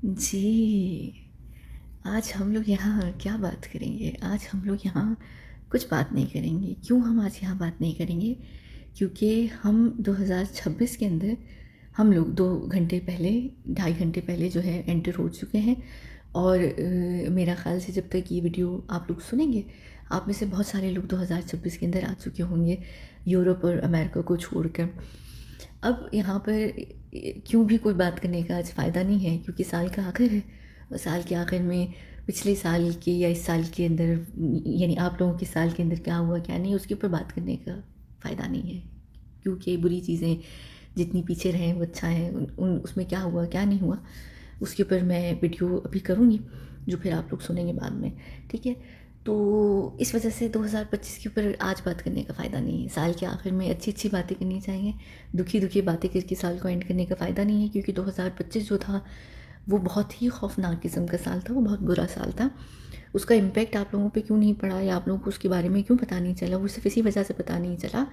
जी, आज हम लोग यहाँ क्या बात करेंगे? आज हम लोग यहाँ कुछ बात नहीं करेंगे। क्यों हम आज यहाँ बात नहीं करेंगे? क्योंकि हम 2026 के अंदर हम लोग 2 घंटे पहले, ढाई घंटे पहले जो है एंटर हो चुके हैं। और मेरा ख़्याल से जब तक ये वीडियो आप लोग सुनेंगे, आप में से बहुत सारे लोग 2026 के अंदर आ चुके होंगे, यूरोप और अमेरिका को छोड़कर। अब यहाँ पर क्यों भी कोई बात करने का आज फ़ायदा नहीं है, क्योंकि साल का आखिर है और साल के आखिर में पिछले साल के या इस साल के अंदर, यानी आप लोगों के साल के अंदर क्या हुआ क्या नहीं, उसके ऊपर बात करने का फ़ायदा नहीं है। क्योंकि बुरी चीज़ें जितनी पीछे रहें वो अच्छा है। उन उसमें क्या हुआ क्या नहीं हुआ उसके ऊपर मैं वीडियो अभी करूँगी, जो फिर आप लोग सुनेंगे बाद में, ठीक है। तो इस वजह से 2025 के ऊपर आज बात करने का फ़ायदा नहीं है। साल के आखिर में अच्छी अच्छी बातें करनी चाहिए, दुखी दुखी बातें करके साल को एंड करने का फ़ायदा नहीं है। क्योंकि 2025 जो था वो बहुत ही खौफनाक किस्म का साल था, वो बहुत बुरा साल था। उसका इम्पैक्ट आप लोगों पे क्यों नहीं पड़ा या आप लोगों को उसके बारे में क्यों पता नहीं चला, वो सिर्फ इसी वजह से पता नहीं चला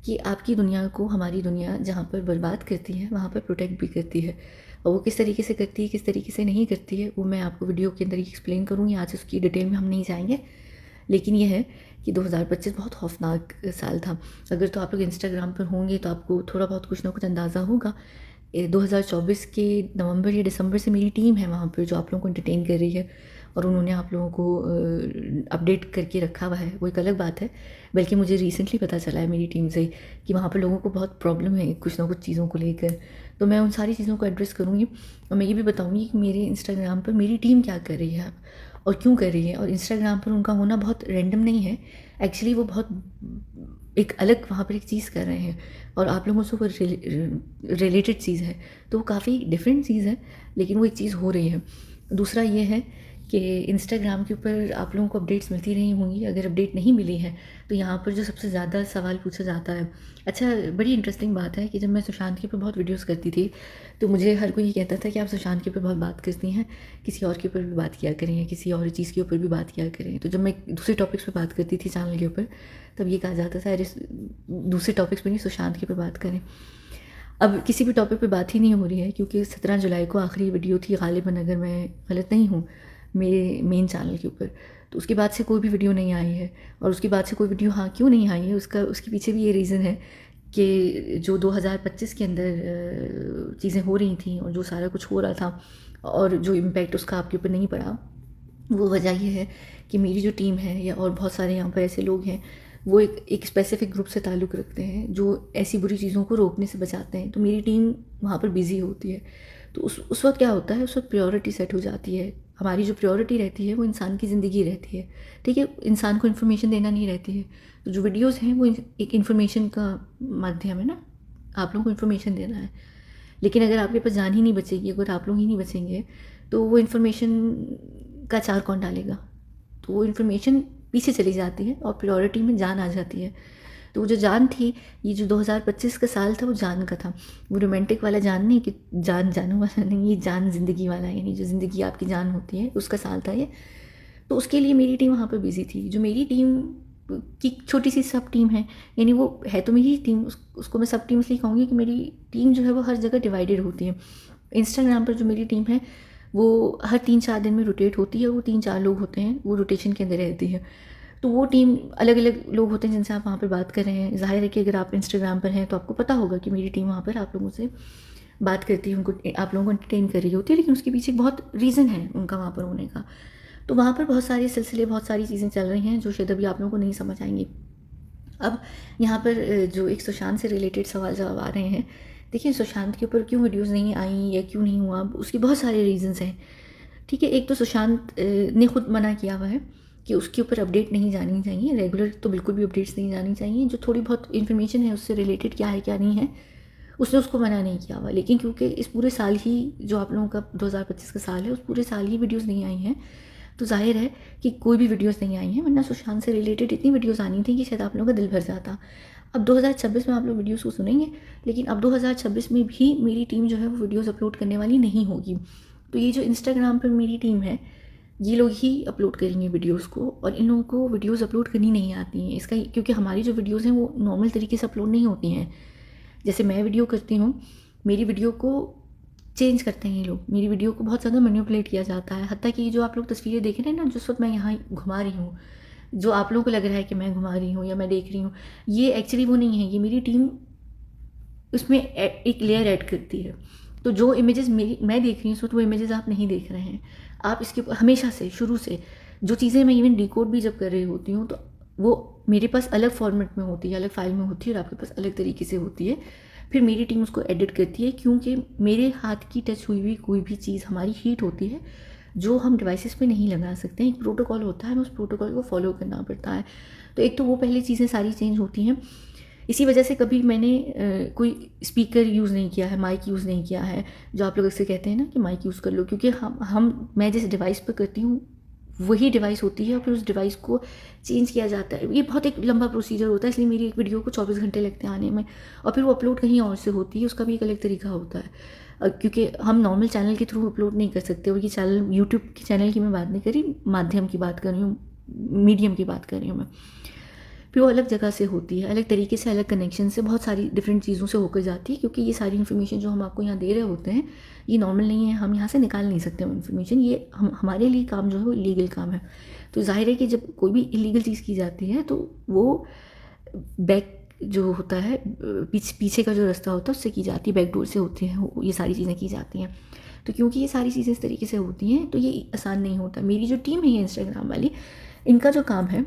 कि आपकी दुनिया को हमारी दुनिया जहाँ पर बर्बाद करती है वहाँ पर प्रोटेक्ट भी करती है। और वो किस तरीके से करती है, किस तरीके से नहीं करती है, वो मैं आपको वीडियो के अंदर ही एक्सप्लेन करूँगी। आज उसकी डिटेल में हम नहीं जाएंगे, लेकिन ये है कि 2025 बहुत खौफनाक साल था। अगर तो आप लोग इंस्टाग्राम पर होंगे तो आपको थोड़ा बहुत कुछ ना कुछ अंदाज़ा होगा। 2024 के नवंबर या दिसंबर से मेरी टीम है वहाँ पर जो आप लोगों को एंटरटेन कर रही है, और उन्होंने आप लोगों को अपडेट करके रखा हुआ है, वो एक अलग बात है। बल्कि मुझे रिसेंटली पता चला है मेरी टीम से कि वहाँ पर लोगों को बहुत प्रॉब्लम है कुछ ना कुछ चीज़ों को लेकर। तो मैं उन सारी चीज़ों को एड्रेस करूँगी और मैं ये भी बताऊँगी कि मेरे इंस्टाग्राम पर मेरी टीम क्या कर रही है और क्यों कर रही है। और इंस्टाग्राम पर उनका होना बहुत रैंडम नहीं है, एक्चुअली वो बहुत एक अलग वहाँ पर एक चीज़ कर रहे हैं और आप लोगों से वो रिलेटेड चीज़ है, तो वो काफ़ी डिफरेंट चीज़ है, लेकिन वो एक चीज़ हो रही है। दूसरा ये है कि इंस्टाग्राम के ऊपर आप लोगों को अपडेट्स मिलती रही होंगी। अगर अपडेट नहीं मिली है तो यहाँ पर जो सबसे ज़्यादा सवाल पूछा जाता है, अच्छा बड़ी इंटरेस्टिंग बात है कि जब मैं सुशांत के ऊपर बहुत वीडियोस करती थी तो मुझे हर कोई ये कहता था कि आप सुशांत के ऊपर बहुत बात करती हैं, किसी और के ऊपर भी बात किया करें या किसी और चीज़ के ऊपर भी बात किया करें। तो जब मैं दूसरे टॉपिक्स पर बात करती थी चैनल के ऊपर, तब ये कहा जाता था अरे दूसरे टॉपिक्स पर नहीं, सुशांत के ऊपर बात करें। अब किसी भी टॉपिक पे बात ही नहीं हो रही है, क्योंकि 17 जुलाई को आखिरी वीडियो थी गालिबन, अगर मैं गलत नहीं हूँ, मेरे मेन चैनल के ऊपर। तो उसके बाद से कोई भी वीडियो नहीं आई है, और उसके बाद से कोई वीडियो हाँ क्यों नहीं आई है उसके पीछे भी ये रीज़न है कि जो 2025 के अंदर चीज़ें हो रही थी और जो सारा कुछ हो रहा था और जो इम्पैक्ट उसका आपके ऊपर नहीं पड़ा, वो वजह ये है कि मेरी जो टीम है या और बहुत सारे यहाँ पर ऐसे लोग हैं, वो एक स्पेसिफिक ग्रुप से ताल्लुक़ रखते हैं जो ऐसी बुरी चीज़ों को रोकने से बचाते हैं। तो मेरी टीम वहाँ पर बिज़ी होती है। तो उस वक़्त क्या होता है, उस वक़्त प्रायोरिटी सेट हो जाती है। हमारी जो प्रायोरिटी रहती है वो इंसान की ज़िंदगी रहती है, ठीक है? इंसान को इन्फॉर्मेशन देना नहीं रहती है। तो जो वीडियोज़ हैं वो एक इन्फॉर्मेशन का माध्यम है ना, आप लोगों को इन्फॉर्मेशन देना है। लेकिन अगर आपके पास जान ही नहीं बचेगी, अगर आप लोग ही नहीं बचेंगे, तो वो इन्फॉर्मेशन का अचार कौन डालेगा? तो वो इन्फॉर्मेशन पीछे चली जाती है और प्रायोरिटी में जान आ जाती है। तो वो जो जान थी, ये जो 2025 का साल था वो जान का था। वो रोमांटिक वाला जान नहीं कि जान जानू वाला नहीं, ये जान ज़िंदगी वाला है, यानी जो ज़िंदगी आपकी जान होती है उसका साल था ये। तो उसके लिए मेरी टीम वहाँ पे बिज़ी थी। जो मेरी टीम की छोटी-सी सब टीम है, यानी वो है तो मेरी टीम, उसको मैं सब टीम इसलिए कहूँगी कि मेरी टीम जो है वो हर जगह डिवाइडेड होती है। इंस्टाग्राम पर जो मेरी टीम है वो हर 3-4 दिन में रोटेट होती है। वो 3-4 लोग होते हैं, वो रोटेशन के अंदर रहती है। तो वो टीम अलग-अलग लोग होते हैं जिनसे आप वहाँ पर बात कर रहे हैं। ज़ाहिर है कि अगर आप इंस्टाग्राम पर हैं तो आपको पता होगा कि मेरी टीम वहाँ पर आप लोगों से बात करती है, उनको आप लोगों को एंटरटेन कर रही होती है, लेकिन उसके पीछे बहुत रीज़न है उनका वहाँ पर होने का। तो वहाँ पर बहुत सारे सिलसिले, बहुत सारी चीज़ें चल रही हैं जो शायद अभी आप लोगों को नहीं समझ आएँगी। अब यहाँ पर जो एक सुशांत से रिलेटेड सवाल जवाब आ रहे हैं, देखिए सुशांत के ऊपर क्यों वीडियोज़ नहीं आई या क्यों नहीं हुआ, उसके बहुत सारे रीज़न्स हैं, ठीक है। एक तो सुशांत ने खुद मना किया हुआ है कि उसके ऊपर अपडेट नहीं जानी चाहिए, रेगुलर तो बिल्कुल भी अपडेट्स नहीं जानी चाहिए। जो थोड़ी बहुत इन्फॉर्मेशन है उससे रिलेटेड क्या है क्या नहीं है, उसने उसको मना नहीं किया हुआ। लेकिन क्योंकि इस पूरे साल ही जो आप लोगों का 2025 का साल है, उस पूरे साल ही वीडियोज़ नहीं आई हैं, तो जाहिर है कि कोई भी वीडियोज़ नहीं आई हैं, वरना सुशांत से रिलेटेड इतनी वीडियोज़ आनी थी कि शायद आप लोगों का दिल भर जाता। अब 2026 में आप लोग वीडियोज़ को सुनेंगे, लेकिन अब 2026 में भी मेरी टीम जो है वो वीडियोज़ अपलोड करने वाली नहीं होगी। तो ये जो इंस्टाग्राम पर मेरी टीम है, ये लोग ही अपलोड करेंगे वीडियोज़ को, और इन लोगों को वीडियोज़ अपलोड करनी नहीं आती हैं। इसका क्योंकि हमारी जो वीडियोज़ हैं वो नॉर्मल तरीके से अपलोड नहीं होती हैं। जैसे मैं वीडियो करती हूँ, मेरी वीडियो को चेंज करते हैं ये लोग। मेरी वीडियो को बहुत ज़्यादा मैनिपुलेट किया जाता है, हत्ता कि जो आप लोग तस्वीरें देख रहे हैं ना, जिस वक्त मैं यहाँ घुमा रही हूँ, जो आप लोगों को लग रहा है कि मैं घुमा रही हूँ या मैं देख रही हूँ, ये एक्चुअली वो नहीं है। ये मेरी टीम उसमें एक लेयर ऐड करती है। तो जो इमेजेस मेरी मैं देख रही हूँ, तो वो इमेजेस आप नहीं देख रहे हैं। आप इसके ऊपर हमेशा से, शुरू से जो चीज़ें मैं इवन डिकोड भी जब कर रही होती हूँ, तो वो मेरे पास अलग फॉर्मेट में होती है, अलग फाइल में होती है, और आपके पास अलग तरीके से होती है। फिर मेरी टीम उसको एडिट करती है, क्योंकि मेरे हाथ की टच हुई हुई कोई भी चीज़ हमारी हीट होती है, जो हम डिवाइसेस पे नहीं लगा सकते हैं। एक प्रोटोकॉल होता है, हमें उस प्रोटोकॉल को फॉलो करना पड़ता है। तो एक तो वो पहली चीज़ें सारी चेंज होती हैं। इसी वजह से कभी मैंने कोई स्पीकर यूज़ नहीं किया है, माइक यूज़ नहीं किया है। जो आप लोग अक्सर कहते हैं ना कि माइक यूज़ कर लो, क्योंकि मैं जिस डिवाइस पर करती हूँ वही डिवाइस होती है, और फिर उस डिवाइस को चेंज किया जाता है। ये बहुत एक लंबा प्रोसीजर होता है, इसलिए मेरी एक वीडियो को 24 घंटे लगते हैं आने में, और फिर वो अपलोड कहीं और से होती है, उसका भी एक अलग तरीका होता है। क्योंकि हम नॉर्मल चैनल के थ्रू अपलोड नहीं कर सकते। और ये चैनल, यूट्यूब के चैनल की मैं बात नहीं कर रही, माध्यम की बात कर रही हूँ, मीडियम की बात कर रही हूँ मैं। फिर वो अलग जगह से होती है, अलग तरीके से, अलग कनेक्शन से, बहुत सारी डिफरेंट चीज़ों से होकर जाती है। क्योंकि ये सारी इन्फॉर्मेशन जो हम आपको यहाँ दे रहे होते हैं, ये नॉर्मल नहीं है, हम यहाँ से निकाल नहीं सकते वो इन्फॉर्मेशन। ये हमारे लिए काम जो है वो इलीगल काम है। तो जाहिर है कि जब कोई भी इलीगल चीज़ की जाती है, तो वो बैक जो होता है, पीछे का जो रास्ता होता है उससे की जाती है, बैक डोर से होती है ये सारी चीज़ें की जाती हैं। तो क्योंकि ये सारी चीज़ें इस तरीके से होती हैं, तो ये आसान नहीं होता। मेरी जो टीम है ये इंस्टाग्राम वाली, इनका जो काम है,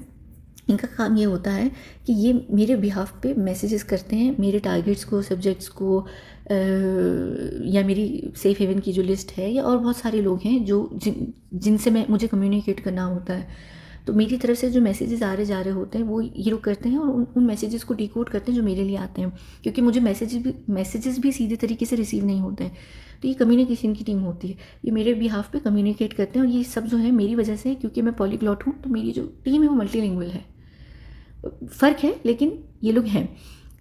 इनका काम ये होता है कि ये मेरे बिहाफ पे मैसेजेस करते हैं, मेरे टारगेट्स को, सब्जेक्ट्स को, या मेरी सेफ हेवन की जो लिस्ट है, या और बहुत सारे लोग हैं जिनसे मुझे कम्युनिकेट करना होता है। तो मेरी तरफ से जो मैसेजेस आ रहे जा रहे होते हैं, वो ये लोग करते हैं, और उन मैसेजेस को डिकोड करते हैं जो मेरे लिए आते हैं। क्योंकि मुझे मैसेजेस भी सीधे तरीके से रिसीव नहीं होते हैं। तो ये कम्युनिकेशन की टीम होती है, ये मेरे बिहाफ पे कम्युनिकेट करते हैं। और ये सब जो है मेरी वजह से, क्योंकि मैं पॉलीग्लॉट हूँ, तो मेरी जो टीम है वो मल्टीलिंगुअल है। फ़र्क है, लेकिन ये लोग हैं,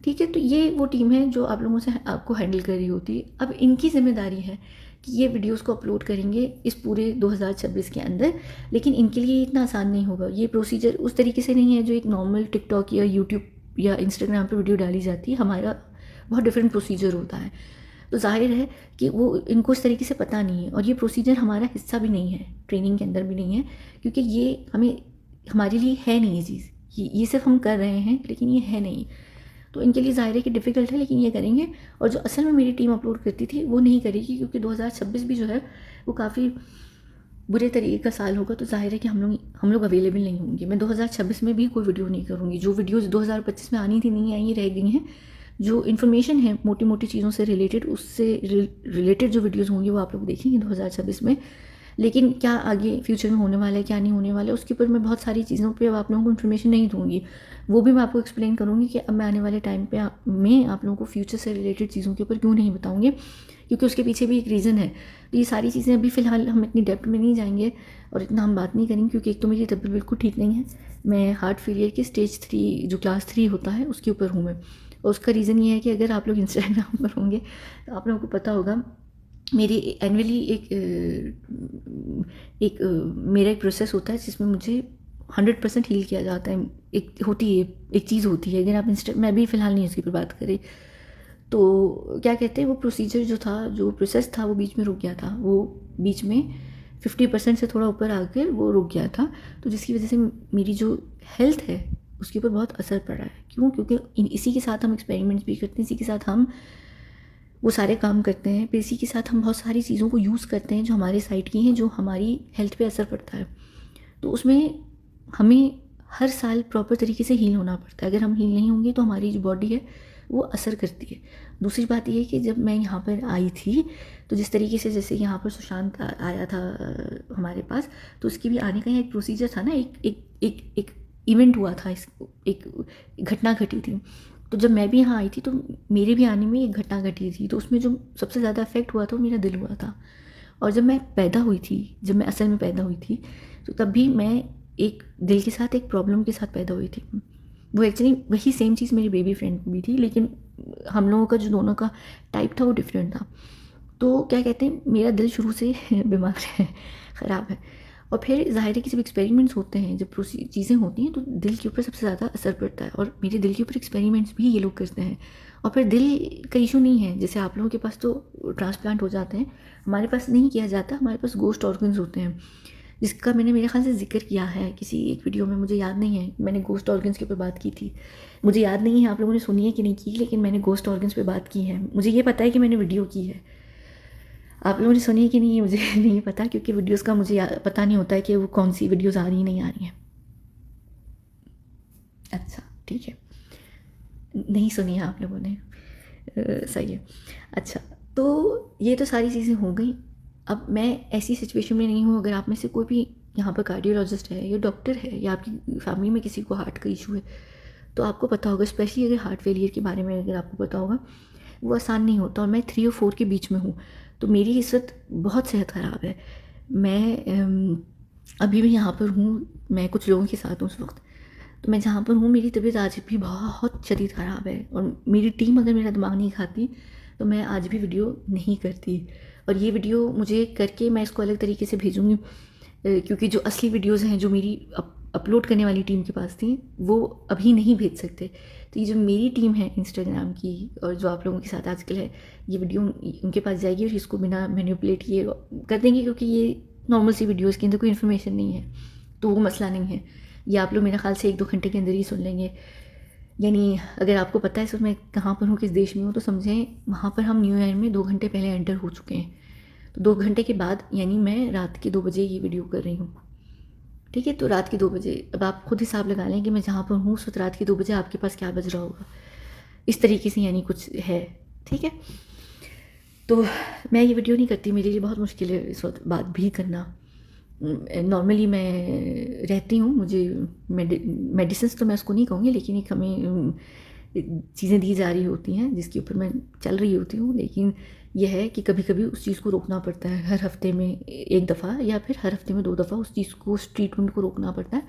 ठीक है। तो ये वो टीम है जो आप लोगों से आपको हैंडल कर रही होती है। अब इनकी ज़िम्मेदारी है कि ये वीडियोस को अपलोड करेंगे इस पूरे 2026 के अंदर। लेकिन इनके लिए इतना आसान नहीं होगा। ये प्रोसीजर उस तरीके से नहीं है जो एक नॉर्मल टिकटॉक या यूट्यूब या इंस्टाग्राम पे वीडियो डाली जाती है। हमारा बहुत डिफरेंट प्रोसीजर होता है। तो जाहिर है कि वो इनको इस तरीके से पता नहीं है, और ये प्रोसीजर हमारा हिस्सा भी नहीं है, ट्रेनिंग के अंदर भी नहीं है, क्योंकि ये हमारे लिए है नहीं ये चीज़। ये सिर्फ हम कर रहे हैं, लेकिन ये है नहीं। तो इनके लिए ज़ाहिर है कि डिफ़िकल्ट है, लेकिन ये करेंगे। और जो असल में मेरी टीम अपलोड करती थी वो नहीं करेगी, क्योंकि 2026 भी जो है वो काफ़ी बुरे तरीके का साल होगा। तो ज़ाहिर है कि हम लोग अवेलेबल नहीं होंगे। मैं 2026 में भी कोई वीडियो नहीं करूँगी। जो वीडियोज़ 2025 में आनी थी नहीं आई, रह गई हैं। जो इन्फॉर्मेशन है मोटी मोटी चीज़ों से रिलेटेड, उससे रिलेटेड जो वीडियोज़ होंगी वो आप लोग देखेंगे 2026 में। लेकिन क्या आगे फ्यूचर में होने वाला है, क्या नहीं होने वाला है, उसके ऊपर मैं बहुत सारी चीज़ों पे अब आप लोगों को इन्फॉर्मेशन नहीं दूँगी। वो भी मैं आपको एक्सप्लेन करूँगी कि अब मैं आने वाले टाइम पे मैं आप लोगों को फ्यूचर से रिलेटेड चीज़ों के ऊपर क्यों नहीं बताऊँगी, क्योंकि उसके पीछे भी एक रीज़न है। तो ये सारी चीज़ें अभी फ़िलहाल हम इतनी डेप्थ में नहीं जाएंगे और इतना हम बात नहीं करेंगे, क्योंकि एक तो मेरी तबीयत बिल्कुल ठीक नहीं है। मैं हार्ट फेलियर के स्टेज 3 जो क्लास 3 होता है उसके ऊपर हूँ मैं। और उसका रीज़न ये है कि अगर आप लोग इंस्टाग्राम पर होंगे तो आप लोगों को पता होगा, मेरी एनुअली मेरा एक प्रोसेस होता है जिसमें मुझे 100% हील किया जाता है। एक चीज़ होती है, अगर आप मैं भी फ़िलहाल नहीं उसकी पर बात करें, तो क्या कहते हैं, वो प्रोसीजर जो था, जो प्रोसेस था, वो बीच में रुक गया था। वो बीच में 50% से थोड़ा ऊपर आकर वो रुक गया था। तो जिसकी वजह से मेरी जो हेल्थ है उसके ऊपर बहुत असर पड़ा है। क्यों? क्योंकि इसी के साथ हम एक्सपेरिमेंट्स भी करते हैं, इसी के साथ हम वो सारे काम करते हैं, फिर इसी के साथ हम बहुत सारी चीज़ों को यूज़ करते हैं जो हमारे साइड की हैं, जो हमारी हेल्थ पे असर पड़ता है। तो उसमें हमें हर साल प्रॉपर तरीके से हील होना पड़ता है। अगर हम हील नहीं होंगे तो हमारी जो बॉडी है वो असर करती है। दूसरी बात ये है कि जब मैं यहाँ पर आई थी, तो जिस तरीके से, जैसे यहाँ पर सुशांत आया था हमारे पास, तो उसकी भी आने का एक प्रोसीजर था ना, एक इवेंट हुआ था, एक घटना घटी थी। तो जब मैं भी यहाँ आई थी तो मेरे भी आने में एक घटना घटी थी। तो उसमें जो सबसे ज़्यादा इफेक्ट हुआ था वो मेरा दिल हुआ था। और जब मैं असल में पैदा हुई थी, तो तब भी मैं एक दिल के साथ, एक प्रॉब्लम के साथ पैदा हुई थी। वो एक्चुअली वही सेम चीज़ मेरी बेबी फ्रेंड को भी थी, लेकिन हम लोगों का जो दोनों का टाइप था वो डिफरेंट था। तो क्या कहते हैं, मेरा दिल शुरू से बीमार है, ख़राब है। और फिर ज़ाहिर है कि जब एक्सपेरिमेंट्स होते हैं, जब चीज़ें होती हैं, तो दिल के ऊपर सबसे ज़्यादा असर पड़ता है, और मेरे दिल के ऊपर एक्सपेरिमेंट्स भी ये लोग करते हैं। और फिर दिल का इशू नहीं है, जैसे आप लोगों के पास तो ट्रांसप्लांट हो जाते हैं, हमारे पास नहीं किया जाता, हमारे पास गोस्ट ऑर्गन्स होते हैं, जिसका मैंने मेरे ख्याल से जिक्र किया है किसी एक वीडियो में, मुझे याद नहीं है, मैंने गोस्ट ऑर्गन्स के ऊपर बात की थी, मुझे याद नहीं है आप लोगों ने सुनी है कि नहीं की, लेकिन मैंने गोस्ट ऑर्गन्स पे बात की है। मुझे ये पता है कि मैंने वीडियो की है, आप लोगों ने सुनी है कि नहीं मुझे नहीं पता, क्योंकि वीडियोस का मुझे पता नहीं होता है कि वो कौन सी वीडियोस आ रही नहीं आ रही हैं। अच्छा ठीक है, नहीं सुनी है आप लोगों ने, सही है। अच्छा, तो ये तो सारी चीज़ें हो गई। अब मैं ऐसी सिचुएशन में नहीं हूँ, अगर आप में से कोई भी यहाँ पर कार्डियोलॉजिस्ट है या डॉक्टर है या आपकी फैमिली में किसी को हार्ट का इशू है, तो आपको पता होगा, स्पेशली अगर हार्ट फेलियर के बारे में अगर आपको पता होगा, वो आसान नहीं होता। और मैं 3 और 4 के बीच में हूँ, तो मेरी इस वक्त बहुत सेहत ख़राब है। मैं अभी भी यहाँ पर हूँ, मैं कुछ लोगों के साथ हूँ उस वक्त, तो मैं जहाँ पर हूँ मेरी तबीयत आज भी बहुत शदीद ख़राब है, और मेरी टीम अगर मेरा दिमाग नहीं खाती तो मैं आज भी वीडियो नहीं करती। और ये वीडियो मुझे करके मैं इसको अलग तरीके से भेजूँगी, क्योंकि जो असली वीडियोज़ हैं जो मेरी अपलोड करने वाली टीम के पास थी, वो अभी नहीं भेज सकते। तो ये जो मेरी टीम है इंस्टाग्राम की, और जो आप लोगों के साथ आजकल है, ये वीडियो उनके पास जाएगी और इसको बिना मैनिपुलेट किए कर देंगे, क्योंकि ये नॉर्मल सी वीडियो, इसके अंदर कोई इन्फॉर्मेशन नहीं है, तो वो मसला नहीं है। ये आप लोग मेरे ख्याल से 1-2 घंटे के अंदर ही सुन लेंगे। यानी अगर आपको पता है सर मैं कहाँ पर हूँ, किस देश में हूँ, तो समझें वहाँ पर हम न्यू ईयर में 2 घंटे पहले एंटर हो चुके हैं। तो 2 घंटे के बाद, यानी मैं रात के 2 बजे ये वीडियो कर रही हूँ, ठीक है। तो रात के 2 बजे, अब आप खुद हिसाब लगा लें कि मैं जहाँ पर हूँ उस वक्त रात के 2 बजे आपके पास क्या बज रहा होगा, इस तरीके से यानी कुछ है, ठीक है। तो मैं ये वीडियो नहीं करती, मेरे लिए बहुत मुश्किल है इस वक्त बात भी करना। नॉर्मली मैं रहती हूँ, मुझे मेडिसिन तो मैं उसको नहीं कहूँगी, लेकिन एक हमें चीज़ें दी जा रही होती हैं जिसके ऊपर मैं चल रही होती हूँ, लेकिन यह है कि कभी कभी उस चीज़ को रोकना पड़ता है, हर हफ्ते में 1 दफ़ा या फिर हर हफ्ते में 2 दफ़ा उस चीज़ को, उस ट्रीटमेंट को रोकना पड़ता है।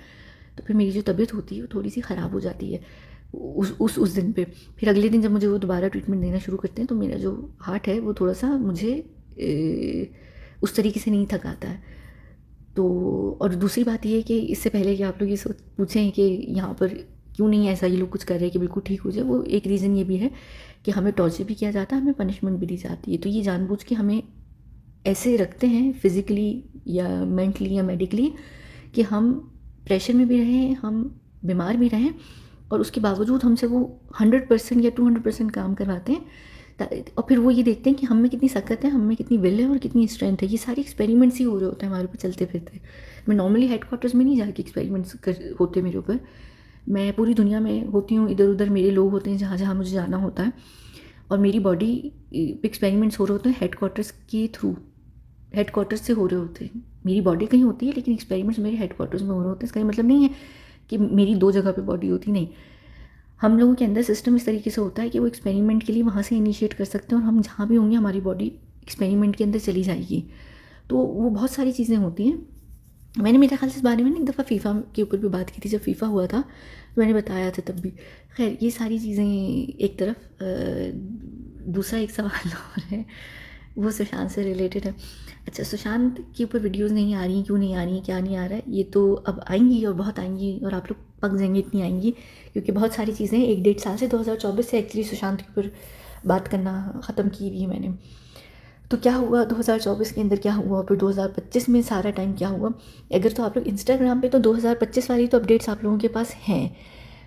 तो फिर मेरी जो तबीयत होती है वो थोड़ी सी ख़राब हो जाती है उस दिन पे। फिर अगले दिन जब मुझे वो दोबारा ट्रीटमेंट देना शुरू करते हैं, तो मेरा जो हार्ट है वो थोड़ा सा मुझे उस तरीके से नहीं थकाता है। तो और दूसरी बात ये है कि इससे पहले कि आप लोग ये पूछें कि यहाँ पर क्यों नहीं ऐसा ये लोग कुछ कर रहे हैं कि बिल्कुल ठीक हो जाए, वो एक रीज़न ये भी है कि हमें टॉर्चर भी किया जाता है, हमें पनिशमेंट भी दी जाती है। तो ये जानबूझ के हमें ऐसे रखते हैं फिज़िकली या मेंटली या मेडिकली कि हम प्रेशर में भी रहें, हम बीमार भी रहें, और उसके बावजूद हमसे वो 100% या 200% काम करवाते हैं। और फिर वो ये देखते हैं कि हम में कितनी सकत है, हम में कितनी विल है और कितनी स्ट्रेंथ है। ये सारे एक्सपेरिमेंट्स ही हो रहे होते हैं हमारे ऊपर चलते फिरते। मैं नॉर्मली हेडक्वार्टर्स में नहीं जाके एक्सपेरिमेंट्स होते मेरे ऊपर, मैं पूरी दुनिया में होती हूँ, इधर उधर मेरे लोग होते हैं जहाँ जहाँ मुझे जाना होता है, और मेरी बॉडी एक्सपेरिमेंट्स हो रहे होते हैं हेडक्वार्टर्स के थ्रू, हेडक्वार्टर्स से हो रहे होते हैं। मेरी बॉडी कहीं होती है लेकिन एक्सपेरिमेंट्स मेरे हेडक्वार्टर्स में हो रहे होते हैं। इसका मतलब नहीं है कि मेरी 2 जगह पे बॉडी होती, नहीं। हम लोगों के अंदर सिस्टम इस तरीके से होता है कि वो एक्सपेरिमेंट के लिए वहाँ से इनिशिएट कर सकते हैं, और हम जहाँ भी होंगे हमारी बॉडी एक्सपेरिमेंट के अंदर चली जाएगी। तो वो बहुत सारी चीज़ें होती हैं। मैंने मेरे ख्याल से इस बारे में एक दफ़ा फीफा के ऊपर भी बात की थी, जब फीफा हुआ था तो मैंने बताया था तब भी। खैर ये सारी चीज़ें एक तरफ, दूसरा एक सवाल और है, वो सुशांत से रिलेटेड है। अच्छा, सुशांत के ऊपर वीडियोस नहीं आ रही, क्यों नहीं आ रही, क्या नहीं आ रहा है, ये तो अब आएंगी और बहुत आएंगी, और आप लोग पक जाएंगे इतनी आएंगी, क्योंकि बहुत सारी चीज़ें 1-1.5 साल से 2024 से एक्चुअली सुशांत के ऊपर बात करना ख़त्म की हुई है मैंने। तो क्या हुआ 2024 के अंदर, क्या हुआ, फिर 2025 में सारा टाइम क्या हुआ। अगर तो आप लोग इंस्टाग्राम पे, तो 2025 वाली तो अपडेट्स आप लोगों के पास हैं,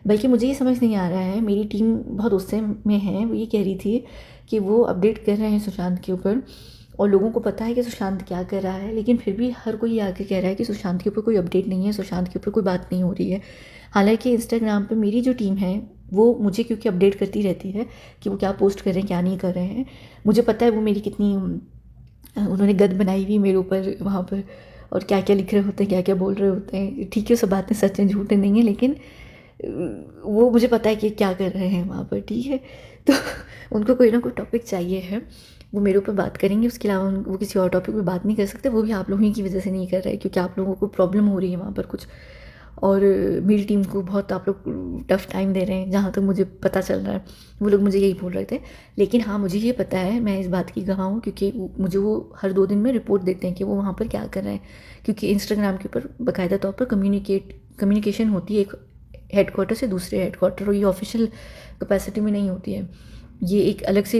बल्कि मुझे ये समझ नहीं आ रहा है, मेरी टीम बहुत गुस्से में है, वो ये कह रही थी कि वो अपडेट कर रहे हैं सुशांत के ऊपर, और लोगों को पता है कि सुशांत क्या कर रहा है, लेकिन फिर भी हर कोई आके कह रहा है कि सुशांत के ऊपर कोई अपडेट नहीं है, सुशांत के ऊपर कोई बात नहीं हो रही है। हालांकि इंस्टाग्राम पे मेरी जो टीम है वो मुझे क्योंकि अपडेट करती रहती है कि वो क्या पोस्ट कर रहे हैं, क्या नहीं कर रहे हैं, मुझे पता है वो मेरी कितनी उन्होंने गद बनाई हुई मेरे ऊपर वहाँ पर, और क्या क्या लिख रहे होते हैं, क्या क्या बोल रहे होते हैं। ठीक है, सब बातें सच हैं, झूठ नहीं है, लेकिन वो मुझे पता है कि क्या कर रहे हैं वहाँ पर, ठीक है। तो उनको कोई ना कोई टॉपिक चाहिए है, वो मेरे ऊपर बात करेंगे, उसके अलावा वो किसी और टॉपिक पे बात नहीं कर सकते। वो भी आप लोगों की वजह से नहीं कर रहे हैं, क्योंकि आप लोगों को प्रॉब्लम हो रही है वहाँ पर कुछ, और मेरी टीम को बहुत आप लोग टफ़ टाइम दे रहे हैं, जहाँ तक मुझे पता चल रहा है वो लोग मुझे यही बोल रहे थे। लेकिन हाँ, मुझे ये पता है, मैं इस बात की गवाह हूँ, क्योंकि मुझे वो हर 2 दिन में रिपोर्ट देते हैं कि वो वहाँ पर क्या कर रहे हैं, क्योंकि इंस्टाग्राम के ऊपर बाकायदा तौर पर कम्युनिकेशन होती है एक हेडक्वार्टर से दूसरे हेडक्वार्टर, और ये ऑफिशियल कैपेसिटी में नहीं होती है। ये एक अलग से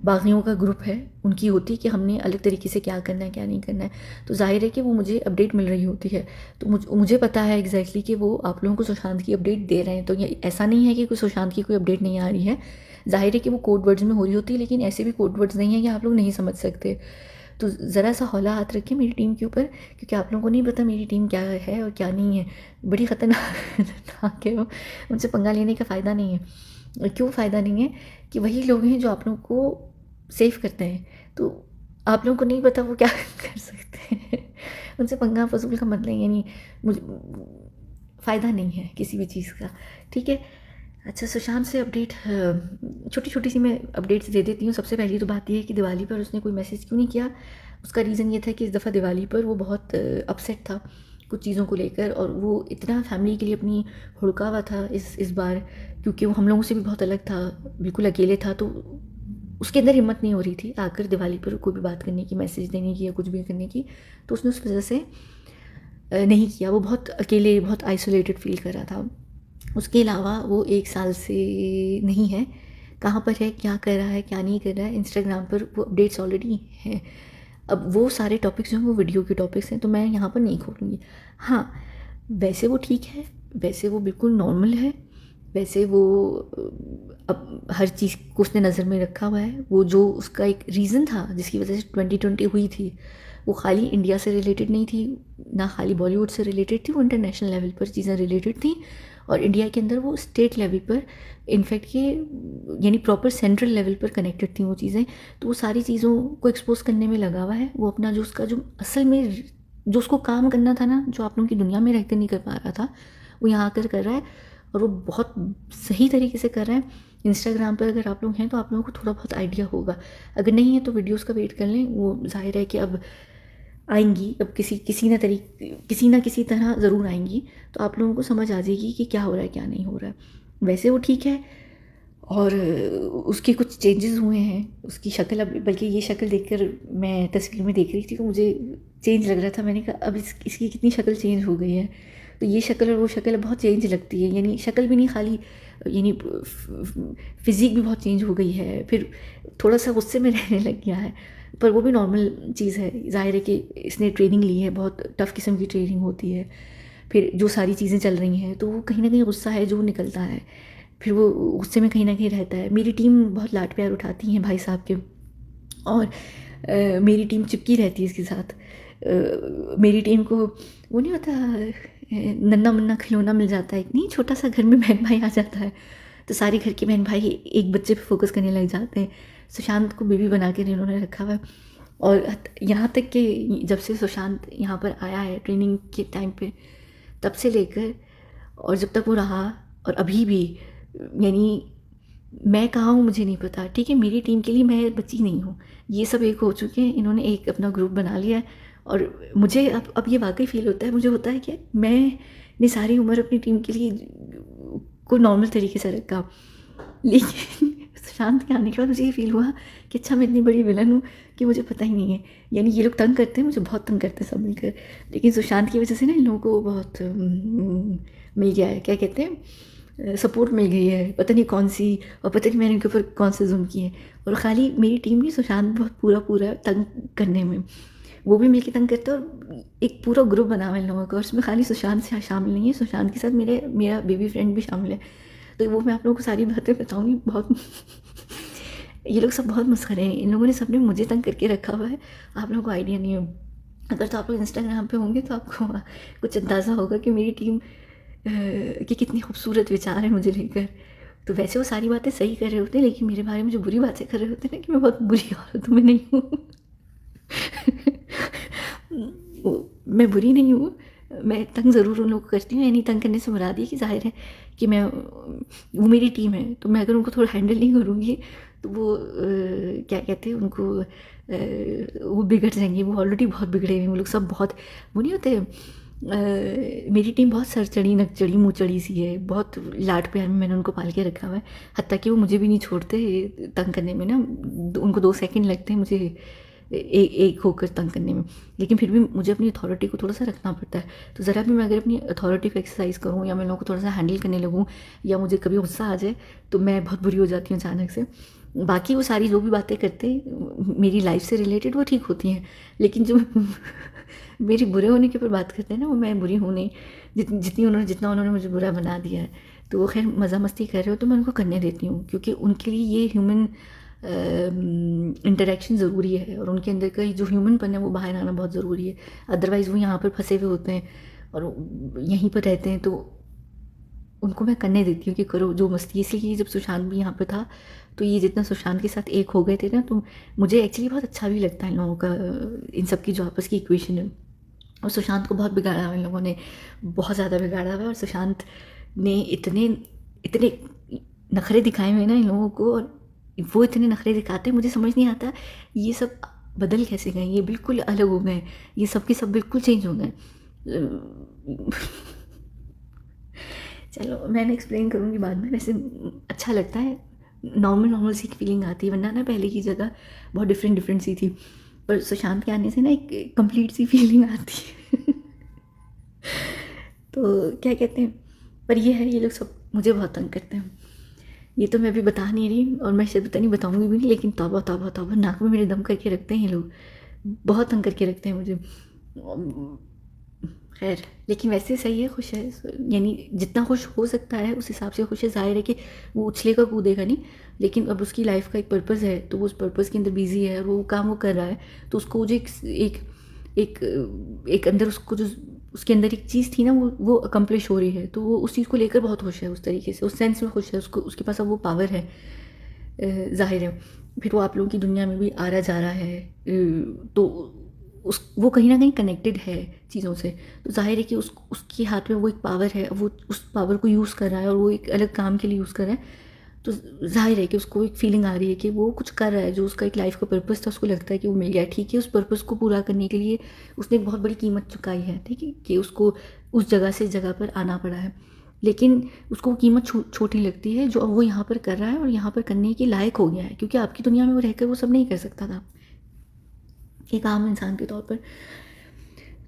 बागियों का ग्रुप है, उनकी होती है कि हमने अलग तरीके से क्या करना है क्या नहीं करना है। तो जाहिर है कि वो मुझे अपडेट मिल रही होती है, तो मुझे पता है एग्जैक्टली कि वो आप लोगों को सुशांत की अपडेट दे रहे हैं। तो ये ऐसा नहीं है कि कोई सुशांत की कोई अपडेट नहीं आ रही है, जाहिर है कि वो कोड वर्ड्स में हो रही होती है, लेकिन ऐसे भी कोड वर्ड्स नहीं है कि आप लोग नहीं समझ सकते। तो ज़रा सा हौला हाथ रखिए मेरी टीम के ऊपर, क्योंकि आप लोगों को नहीं पता मेरी टीम क्या है और क्या नहीं है। बड़ी ख़तरनाक है वो, उनसे पंगा लेने का फ़ायदा नहीं है। क्यों फ़ायदा नहीं है? कि वही लोग हैं जो आप लोगों को सेव करते हैं, तो आप लोगों को नहीं पता वो क्या कर सकते हैं। उनसे पंगा फजूल का मतलब, यानी मुझे फ़ायदा नहीं है किसी भी चीज़ का, ठीक है। अच्छा, सुशांत से अपडेट छोटी छोटी सी मैं अपडेट्स दे देती हूँ। सबसे पहली तो बात ये है कि दिवाली पर उसने कोई मैसेज क्यों नहीं किया। उसका रीज़न ये था कि इस दफ़ा दिवाली पर वो बहुत अपसेट था कुछ चीज़ों को लेकर, और वो इतना फैमिली के लिए अपनी हुड़का हुआ था इस बार, क्योंकि वो हम लोगों से भी बहुत अलग था, बिल्कुल अकेले था। तो उसके अंदर हिम्मत नहीं हो रही थी आकर दिवाली पर कोई भी बात करने की, मैसेज देने की या कुछ भी करने की। तो उसने उस वजह से नहीं किया। वो बहुत अकेले, बहुत आइसोलेटेड फील कर रहा था। उसके अलावा वो 1 साल से नहीं है, कहाँ पर है, क्या कर रहा है, क्या नहीं कर रहा है, इंस्टाग्राम पर वो अपडेट्स ऑलरेडी हैं। अब वो सारे टॉपिक्स जो हैं वो वीडियो के टॉपिक्स हैं, तो मैं यहाँ पर नहीं खोलूँगी। हाँ, वैसे वो ठीक है, वैसे वो बिल्कुल नॉर्मल है, वैसे वो अब हर चीज़ को उसने नज़र में रखा हुआ है। वो जो उसका एक रीज़न था जिसकी वजह से 2020 हुई थी, वो खाली इंडिया से रिलेटेड नहीं थी, ना खाली बॉलीवुड से रिलेटेड थी, वो इंटरनेशनल लेवल पर चीज़ें रिलेटेड थी। और इंडिया के अंदर वो स्टेट लेवल पर, इनफैक्ट कि यानी प्रॉपर सेंट्रल लेवल पर कनेक्टेड थी वो चीज़ें। तो वो सारी चीज़ों को एक्सपोज करने में लगा हुआ है। वो अपना जो उसका जो असल में जो उसको काम करना था ना, जो आप लोगों की दुनिया में रहकर नहीं कर पा रहा था, वो यहाँ आकर कर रहा है, और वो बहुत सही तरीके से कर रहा है। इंस्टाग्राम पर अगर आप लोग हैं तो आप लोगों को थोड़ा बहुत आइडिया होगा, अगर नहीं है तो वीडियोस का वेट कर लें। वो जाहिर है कि अब आएंगी, अब किसी ना किसी तरह ज़रूर आएंगी, तो आप लोगों को समझ आ जाएगी कि क्या हो रहा है क्या नहीं हो रहा है। वैसे वो ठीक है, और उसके कुछ चेंजेस हुए हैं, उसकी शक्ल, अब बल्कि ये शक्ल देखकर मैं तस्वीर में देख रही थी तो मुझे चेंज लग रहा था। मैंने कहा अब इसकी कितनी शक्ल चेंज हो गई है। तो ये शक्ल और वो शक्ल बहुत चेंज लगती है, यानी शक्ल भी नहीं खाली, यानी फिज़िक भी बहुत चेंज हो गई है। फिर थोड़ा सा गुस्से में रहने लग गया है, पर वो भी नॉर्मल चीज़ है। ज़ाहिर है कि इसने ट्रेनिंग ली है, बहुत टफ़ किस्म की ट्रेनिंग होती है। फिर जो सारी चीज़ें चल रही हैं तो वो कहीं ना कहीं गुस्सा है जो निकलता है, फिर वो गुस्से में कहीं ना कहीं रहता है। मेरी टीम बहुत लाड प्यार उठाती हैं भाई साहब के, और मेरी टीम चिपकी रहती है इसके साथ। मेरी टीम को वो नहीं होता, नन्ना मुन्ना खिलौना मिल जाता है, इतनी छोटा सा घर में बहन भाई आ जाता है, तो सारे घर के बहन भाई एक बच्चे पे फोकस करने लग जाते हैं। सुशांत को बेबी बना के इन्होंने रखा हुआ है, और यहाँ तक कि जब से सुशांत यहाँ पर आया है ट्रेनिंग के टाइम पे, तब से लेकर और जब तक वो रहा और अभी भी, यानी मैं कहाँ हूँ मुझे नहीं पता, ठीक है। मेरी टीम के लिए मैं बची नहीं हूँ, ये सब एक हो चुके हैं, इन्होंने एक अपना ग्रुप बना लिया है। और मुझे अब ये वाकई फील होता है, मुझे होता है कि मैंने सारी उम्र अपनी टीम के लिए को नॉर्मल तरीके से रखा, लेकिन सुशांत के आने के बाद मुझे ये फील हुआ कि अच्छा मैं इतनी बड़ी विलन हूँ कि मुझे पता ही नहीं है। यानी ये लोग तंग करते हैं, मुझे बहुत तंग करते हैं सब मिलकर, लेकिन सुशांत की वजह से ना इन लोगों को बहुत मिल गया है, क्या कहते हैं, सपोर्ट मिल गई है, पता नहीं कौन सी, और पता नहीं मैंने इनके ऊपर कौन से जुल्म किए। और खाली मेरी टीम नहीं, सुशांत बहुत पूरा तंग करने में, वो भी मिलके तंग करते हैं, और एक पूरा ग्रुप बना हुआ इन लोगों का, और उसमें खाली सुशांत से शामिल नहीं है, सुशांत के साथ मेरा बेबी फ्रेंड भी शामिल है। तो वो मैं आप लोगों को सारी बातें बताऊँगी। बहुत ये लोग सब बहुत मस्खरे हैं, इन लोगों ने सबने मुझे तंग करके रखा हुआ है, आप लोगों को आइडिया नहीं है। अगर तो आप लोग इंस्टाग्राम पे होंगे तो आपको कुछ अंदाज़ा होगा कि मेरी टीम कि कितनी खूबसूरत विचार है मुझे लेकर। तो वैसे वो सारी बातें सही कर रहे होते हैं, लेकिन मेरे बारे में जो बुरी बातें कर रहे होते हैं ना, कि मैं बहुत बुरी औरत हूँ, मैं नहीं हूँ। मैं बुरी नहीं हूँ, मैं तंग ज़रूर उन लोगों को करती हूँ। यानी तंग करने से मुराद ये कि जाहिर है कि वो मेरी टीम है, तो मैं अगर उनको थोड़ा हैंडल नहीं करूँगी तो वो क्या कहते हैं उनको, वो बिगड़ जाएंगे। वो ऑलरेडी बहुत बिगड़े हुए हैं वो लोग सब, बहुत वो नहीं होते मेरी टीम बहुत सर चढ़ी नक चढ़ी मुँह चढ़ी सी है, बहुत लाड प्यार में मैंने उनको पाल के रखा हुआ है। हत्ता कि वो मुझे भी नहीं छोड़ते तंग करने में ना, उनको 2 सेकंड लगते हैं मुझे एक होकर तंग करने में, लेकिन फिर भी मुझे अपनी अथॉरिटी को थोड़ा सा रखना पड़ता है। तो ज़रा भी मैं अगर अपनी अथॉरिटी को एक्सरसाइज करूँ या मैं लोगों को थोड़ा सा हैंडल करने लगूँ या मुझे कभी गुस्सा आ जाए तो मैं बहुत बुरी हो जाती हूँ अचानक से। बाकी वो सारी जो भी बातें करते मेरी लाइफ से रिलेटेड वो ठीक होती हैं, लेकिन जो मेरी बुरे होने के ऊपर बात करते हैं ना, वो मैं बुरी हूँ नहीं। जितना उन्होंने मुझे बुरा बना दिया है, तो वो खैर मज़ा मस्ती कर रहे हो तो मैं उनको करने देती हूँ, क्योंकि उनके लिए ये ह्यूमन इंटरेक्शन ज़रूरी है और उनके अंदर का जो ह्यूमनपन है वो बाहर आना बहुत ज़रूरी है। अदरवाइज़ वो यहाँ पर फंसे हुए होते हैं और यहीं पर रहते हैं, तो उनको मैं करने देती हूँ कि करो जो मस्ती। इसलिए जब सुशांत भी यहाँ पे था, तो ये जितना सुशांत के साथ एक हो गए थे ना, तो मुझे एक्चुअली बहुत अच्छा भी लगता है इन लोगों का, इन सब की जो आपस की इक्वेशन है। और सुशांत को बहुत बिगाड़ा हुआ इन लोगों ने, बहुत ज़्यादा बिगाड़ा हुआ है। और सुशांत ने इतने इतने नखरे दिखाए हुए ना इन लोगों को, और वो इतने नखरे दिखाते हैं, मुझे समझ नहीं आता ये सब बदल कैसे गए, ये बिल्कुल अलग हो गए, ये सब के सब बिल्कुल चेंज हो गए। चलो मैंने एक्सप्लेन करूँगी बाद में। वैसे अच्छा लगता है, नॉर्मल सी फीलिंग आती है, वरना ना पहले की जगह बहुत डिफरेंट सी थी, पर सुशांत के आने से ना एक कंप्लीट सी फीलिंग आती है। तो क्या कहते हैं, पर ये है, ये लोग सब मुझे बहुत तंग करते हैं। ये तो मैं अभी बता नहीं रही और मैं शायद पता नहीं बताऊँगी भी नहीं, लेकिन तौबा तौबा तौबा, नाक में मेरे दम करके रखते हैं ये लोग, बहुत तंग करके रखते हैं मुझे। खैर, लेकिन वैसे सही है, खुश है, यानी जितना खुश हो सकता है उस हिसाब से खुश है। ज़ाहिर है कि वो उछलेगा कूदेगा नहीं, लेकिन अब उसकी लाइफ का एक पर्पज़ है, तो वो उस पर्पज़ के अंदर बिज़ी है और वो काम वो कर रहा है, तो उसको जो एक एक एक अंदर उसको जो उसके अंदर एक चीज़ थी ना, वो अकम्प्लिश हो रही है, तो वो उस चीज़ को लेकर बहुत खुश है, उस तरीके से, उस सेंस में खुश है, उसको उसके पास अब वो पावर है। ज़ाहिर है फिर वो आप लोगों की दुनिया में भी आ रहा जा रहा है, तो उस वो कहीं ना कहीं कनेक्टेड है चीज़ों से, तो जाहिर है कि उसके हाथ में वो एक पावर है, वो उस पावर को यूज़ कर रहा है और वो एक अलग काम के लिए यूज़ कर रहा है। तो जाहिर है कि उसको एक फीलिंग आ रही है कि वो कुछ कर रहा है, जो उसका एक लाइफ का पर्पस था, उसको लगता है कि वो मिल गया। ठीक है, उस पर्पस को पूरा करने के लिए उसने एक बहुत बड़ी कीमत चुकाई है, ठीक है, कि उसको उस जगह से इस जगह पर आना पड़ा है, लेकिन उसको कीमत छोटी लगती है जो अब वो यहाँ पर कर रहा है और यहाँ पर करने के लायक हो गया है, क्योंकि आपकी दुनिया में वो रहकर वो सब नहीं कर सकता था एक आम इंसान के तौर पर।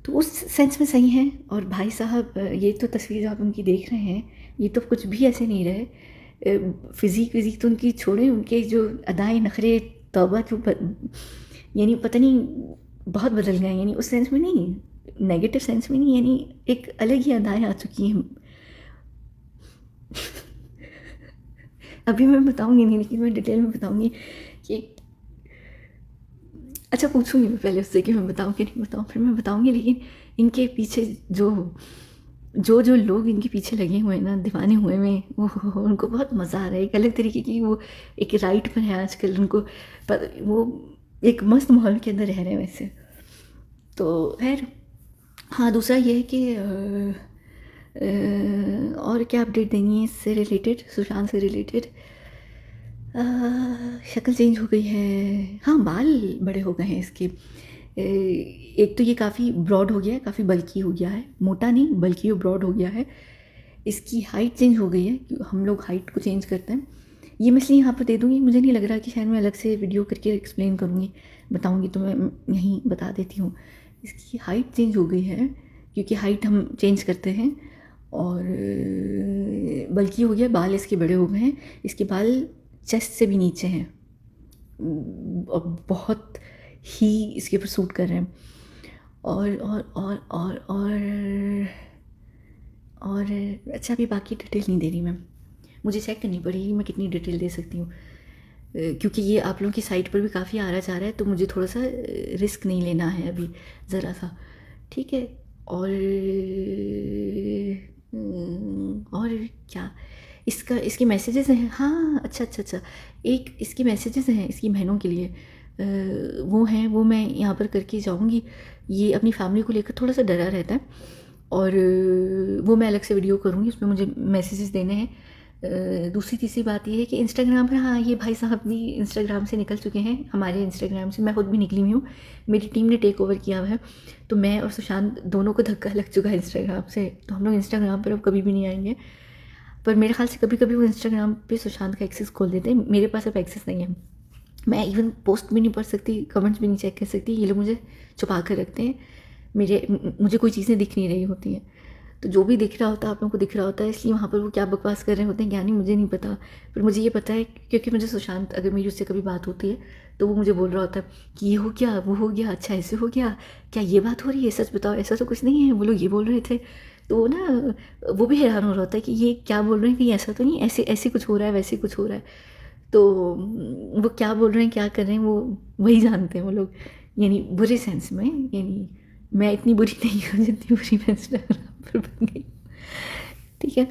तो उस सेंस में सही है। और भाई साहब, ये तो तस्वीर जो आप उनकी देख रहे हैं, ये तो कुछ भी ऐसे नहीं रहे। फिज़िक विज़िक तो उनकी छोड़ें, उनके जो अदाएँ नखरे, तौबा, जो यानी पता नहीं बहुत बदल गए, यानी उस सेंस में नहीं, नेगेटिव सेंस में नहीं, यानी एक अलग ही अदाएँ आ चुकी हैं। अभी मैं बताऊंगी नहीं, लेकिन मैं डिटेल में बताऊंगी कि, अच्छा पूछूंगी मैं पहले उससे कि मैं बताऊं कि नहीं बताऊं, फिर मैं बताऊंगी। लेकिन इनके पीछे जो लोग इनके पीछे लगे हुए हैं ना, दीवाने हुए हैं, वो उनको बहुत मज़ा आ रहा है, एक अलग तरीके की वो एक राइट पर है आजकल उनको, पर वो एक मस्त माहौल के अंदर रह रहे हैं वैसे। तो खैर, हाँ, दूसरा ये है कि और क्या अपडेट देनी है इससे रिलेटेड, सुशांत से रिलेटेड। शक्ल चेंज हो गई है, हाँ, बाल बड़े हो गए हैं इसके। एक तो ये काफ़ी ब्रॉड हो गया है, काफ़ी बल्की हो गया है, मोटा नहीं बल्कि वो ब्रॉड हो गया है। इसकी हाइट चेंज हो गई है, हम लोग हाइट को चेंज करते हैं। ये मैं इसलिए यहाँ पर दे दूँगी, मुझे नहीं लग रहा कि शायद मैं अलग से वीडियो करके एक्सप्लेन करूँगी, बताऊँगी, तो मैं यहीं बता देती हूँ। इसकी हाइट चेंज हो गई है, क्योंकि हाइट हम चेंज करते हैं, और बल्कि हो गया, बाल इसके बड़े हो गए हैं, इसके बाल चेस्ट से भी नीचे हैं, बहुत ही इसके ऊपर सूट कर रहे हैं। और अच्छा, अभी बाकी डिटेल नहीं दे रही मैं, मुझे चेक करनी पड़ेगी मैं कितनी डिटेल दे सकती हूँ, क्योंकि ये आप लोगों की साइट पर भी काफ़ी आ रहा जा रहा है, तो मुझे थोड़ा सा रिस्क नहीं लेना है अभी, ज़रा सा, ठीक है। और क्या, इसके मैसेजेस हैं, हाँ, अच्छा, एक इसके मैसेजेस हैं इसकी बहनों के लिए, वो हैं, वो मैं यहाँ पर करके जाऊँगी। ये अपनी फैमिली को लेकर थोड़ा सा डरा रहता है, और वो मैं अलग से वीडियो करूँगी, उसमें मुझे मैसेजेस देने हैं। दूसरी तीसरी बात ये है कि इंस्टाग्राम पर, हाँ ये भाई साहब भी इंस्टाग्राम से निकल चुके हैं, हमारे इंस्टाग्राम से। मैं खुद भी निकली हुई हूँ, मेरी टीम ने टेक ओवर किया हुआ है, तो मैं और सुशांत दोनों को धक्का लग चुका है इंस्टाग्राम से, तो हम लोग इंस्टाग्राम पर अब कभी भी नहीं आएंगे। पर मेरे ख्याल से कभी कभी वो इंस्टाग्राम पे सुशांत का एक्सेस खोल देते हैं, मेरे पास अब एक्सेस नहीं है। मैं इवन पोस्ट भी नहीं पढ़ सकती, कमेंट्स भी नहीं चेक कर सकती, ये लोग मुझे छुपा कर रखते हैं। मुझे कोई चीज़ें दिख नहीं रही होती हैं, तो जो भी दिख रहा होता है आप लोगों को दिख रहा होता है, इसलिए वहाँ पर वो क्या बकवास कर रहे होते हैं क्या नहीं मुझे नहीं पता। पर मुझे ये पता है क्योंकि मुझे सुशांत, अगर मेरी उससे कभी बात होती है तो वो मुझे बोल रहा होता है कि ये हो गया, वो हो गया, अच्छा ऐसे हो गया, क्या ये बात हो रही है, सच बताओ ऐसा तो कुछ नहीं है, वो लोग ये बोल रहे थे। तो ना वो भी हैरान हो रहा होता है कि ये क्या बोल रहे हैं, कहीं ऐसा तो नहीं, ऐसे ऐसे कुछ हो रहा है, वैसे कुछ हो रहा है। तो वो क्या बोल रहे हैं क्या कर रहे हैं वो वही जानते हैं वो लोग, यानी बुरे सेंस में, यानी मैं इतनी बुरी नहीं हूँ जितनी बुरी मैं इंस्टाग्राम पर बन गई। ठीक है,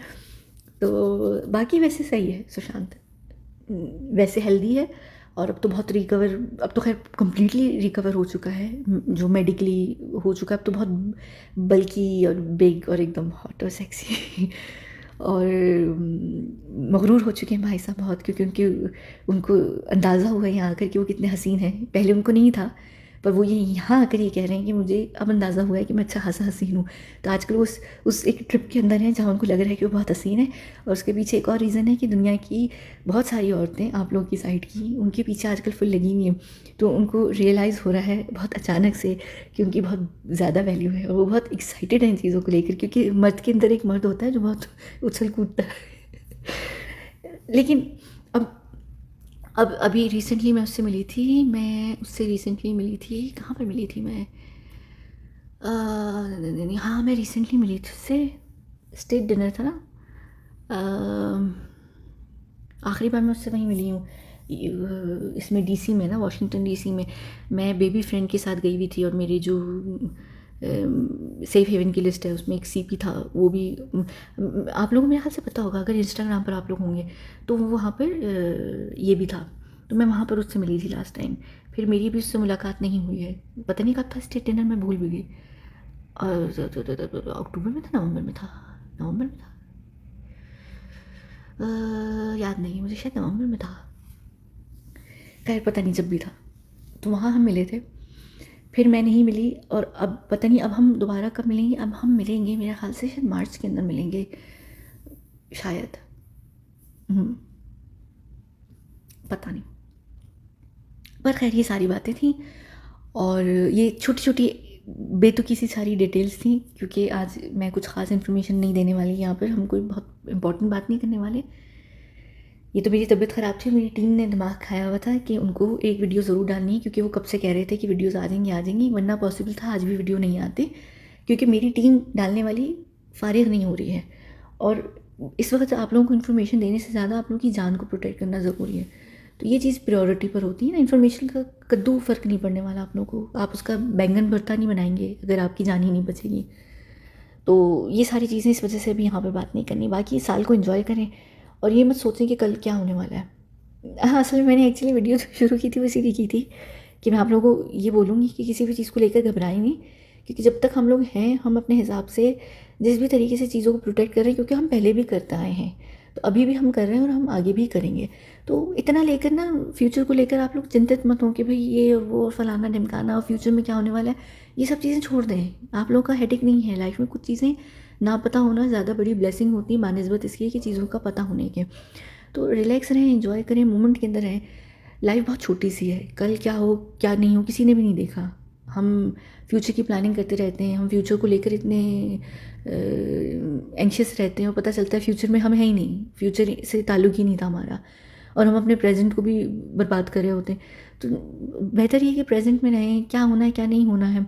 तो बाकी वैसे सही है सुशांत, वैसे हेल्दी है, और अब तो बहुत रिकवर, अब तो खैर कम्प्लीटली रिकवर हो चुका है, जो मेडिकली हो चुका है, अब तो बहुत बल्कि और बिग और एकदम हॉट और सेक्सी और मगरूर हो चुके हैं भाई साहब बहुत, क्योंकि उनको अंदाज़ा हुआ यहाँ आकर कि वो कितने हसीन हैं। पहले उनको नहीं था, पर वो ये यहाँ आकर ये कह रहे हैं कि मुझे अब अंदाज़ा हुआ है कि मैं अच्छा खासा हसीन हूँ। तो आजकल वो उस एक ट्रिप के अंदर हैं जहाँ उनको लग रहा है कि वो बहुत हसीन है, और उसके पीछे एक और रीज़न है कि दुनिया की बहुत सारी औरतें आप लोगों की साइड की उनके पीछे आजकल फुल लगी हुई हैं, तो उनको रियलाइज़ हो रहा है बहुत अचानक से कि उनकी बहुत ज़्यादा वैल्यू है, और वो बहुत एक्साइटेड हैं इन चीज़ों को लेकर, क्योंकि मर्द के अंदर एक मर्द होता है जो बहुत उछल कूदता है। लेकिन अब अभी रिसेंटली मैं उससे मिली थी, कहाँ पर मिली थी मैं, हाँ मैं रिसेंटली मिली थी उससे, स्टेट डिनर था ना, आखिरी बार मैं उससे वहीं मिली हूँ, इसमें डीसी में ना, वॉशिंगटन डीसी में। मैं बेबी फ्रेंड के साथ गई हुई थी, और मेरी जो सेफ हेवन की लिस्ट है उसमें एक सीपी था, वो भी आप लोगों को मेरे ख्याल से पता होगा, अगर इंस्टाग्राम पर आप लोग होंगे तो वो वहाँ पर ये भी था, तो मैं वहाँ पर उससे मिली थी लास्ट टाइम। फिर मेरी भी उससे मुलाकात नहीं हुई है, पता नहीं कब था स्टेट डिनर, मैं भूल भी गई। और अक्टूबर में था, नवंबर में था, नवंबर में था, याद नहीं मुझे, शायद नवंबर में था, खैर पता नहीं, जब भी था तो वहाँ हम मिले थे। फिर मैं नहीं मिली, और अब पता नहीं अब हम दोबारा कब मिलेंगे, अब हम मिलेंगे मेरे ख्याल से शायद मार्च के अंदर मिलेंगे शायद, पता नहीं, पर खैर ये सारी बातें थी, और ये छोटी छोटी बेतुकी सी सारी डिटेल्स थी, क्योंकि आज मैं कुछ ख़ास इन्फॉर्मेशन नहीं देने वाली यहाँ पर, हम कोई बहुत इंपॉर्टेंट बात नहीं करने वाले। ये तो मेरी तबीयत ख़राब थी, मेरी टीम ने दिमाग खाया हुआ था कि उनको एक वीडियो ज़रूर डालनी है, क्योंकि वो कब से कह रहे थे कि वीडियोज़ आ जाएंगी, वरना पॉसिबल था आज भी वीडियो नहीं आती, क्योंकि मेरी टीम डालने वाली फारिग नहीं हो रही है, और इस वक्त आप लोगों को इन्फॉर्मेशन देने से ज़्यादा आप लोगों की जान को प्रोटेक्ट करना ज़रूरी है। तो ये चीज़ प्रायोरिटी पर होती है ना, इन्फॉर्मेशन का कद्दू फ़र्क नहीं पड़ने वाला आप लोगों को, आप उसका बैंगन भरता नहीं बनाएंगे अगर आपकी जान ही नहीं बचेगी। तो ये सारी चीज़ें इस वजह से भी यहाँ पर बात नहीं करनी, बाकी इस साल को एंजॉय करें, और ये मत सोचें कि कल क्या होने वाला है। हाँ, असल में मैंने एक्चुअली वीडियो शुरू की थी वो इसीलिए की थी कि मैं आप लोगों को ये बोलूँगी कि किसी भी चीज़ को लेकर घबराएं नहीं, क्योंकि जब तक हम लोग हैं हम अपने हिसाब से जिस भी तरीके से चीज़ों को प्रोटेक्ट कर रहे हैं, क्योंकि हम पहले भी करते आए हैं, तो अभी भी हम कर रहे हैं और हम आगे भी करेंगे। तो इतना लेकर ना फ्यूचर को लेकर आप लोग चिंतित मत हो कि भाई ये वो फलाना ढिमकाना और फ्यूचर में क्या होने वाला है, ये सब चीज़ें छोड़ दें। आप लोगों का हेडेक नहीं है लाइफ में, कुछ चीज़ें ना पता होना ज़्यादा बड़ी ब्लेसिंग होती है बानिस्बत इसकी कि चीज़ों का पता होने के। तो रिलैक्स रहें, एंजॉय करें, मोमेंट के अंदर रहें। लाइफ बहुत छोटी सी है, कल क्या हो क्या नहीं हो किसी ने भी नहीं देखा। हम फ्यूचर की प्लानिंग करते रहते हैं, हम फ्यूचर को लेकर इतने एंशियस रहते हैं, और पता चलता है फ्यूचर में हम है ही नहीं, फ्यूचर से ताल्लुक ही नहीं था हमारा, और हम अपने प्रेजेंट को भी बर्बाद कर रहे होते हैं। तो बेहतर ये कि प्रेजेंट में रहें, क्या होना है क्या नहीं होना है,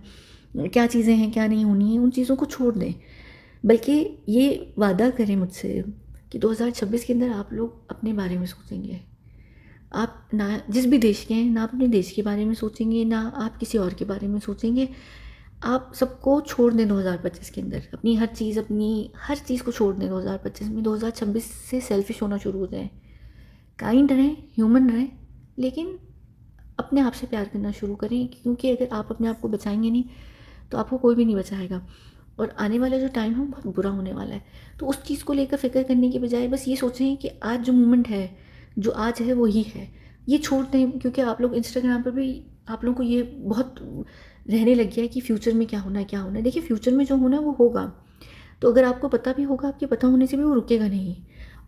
क्या चीज़ें हैं क्या नहीं होनी है, उन चीज़ों को छोड़ दें। बल्कि ये वादा करें मुझसे कि 2026 के अंदर आप लोग अपने बारे में सोचेंगे। आप ना जिस भी देश के हैं, ना आप अपने देश के बारे में सोचेंगे, ना आप किसी और के बारे में सोचेंगे। आप सबको छोड़ दें 2025 के अंदर, अपनी हर चीज़ को छोड़ दें 2025 में। 2026 से सेल्फिश होना शुरू हो जाए, काइंड रहें, ह्यूमन रहें, लेकिन अपने आप से प्यार करना शुरू करें, क्योंकि अगर आप अपने आप को बचाएंगे नहीं तो आपको कोई भी नहीं बचाएगा। और आने वाला जो टाइम है वो बहुत बुरा होने वाला है। तो उस चीज़ को लेकर फ़िक्र करने के बजाय बस ये सोचें कि आज जो मोमेंट है, जो आज है वो ही है। ये छोड़ दें, क्योंकि आप लोग इंस्टाग्राम पर भी आप लोगों को ये बहुत रहने लग गया है कि फ्यूचर में क्या होना है, क्या होना है। देखिए, फ्यूचर में जो होना है वो होगा। तो अगर आपको पता भी होगा, आपके पता होने से भी वो रुकेगा नहीं।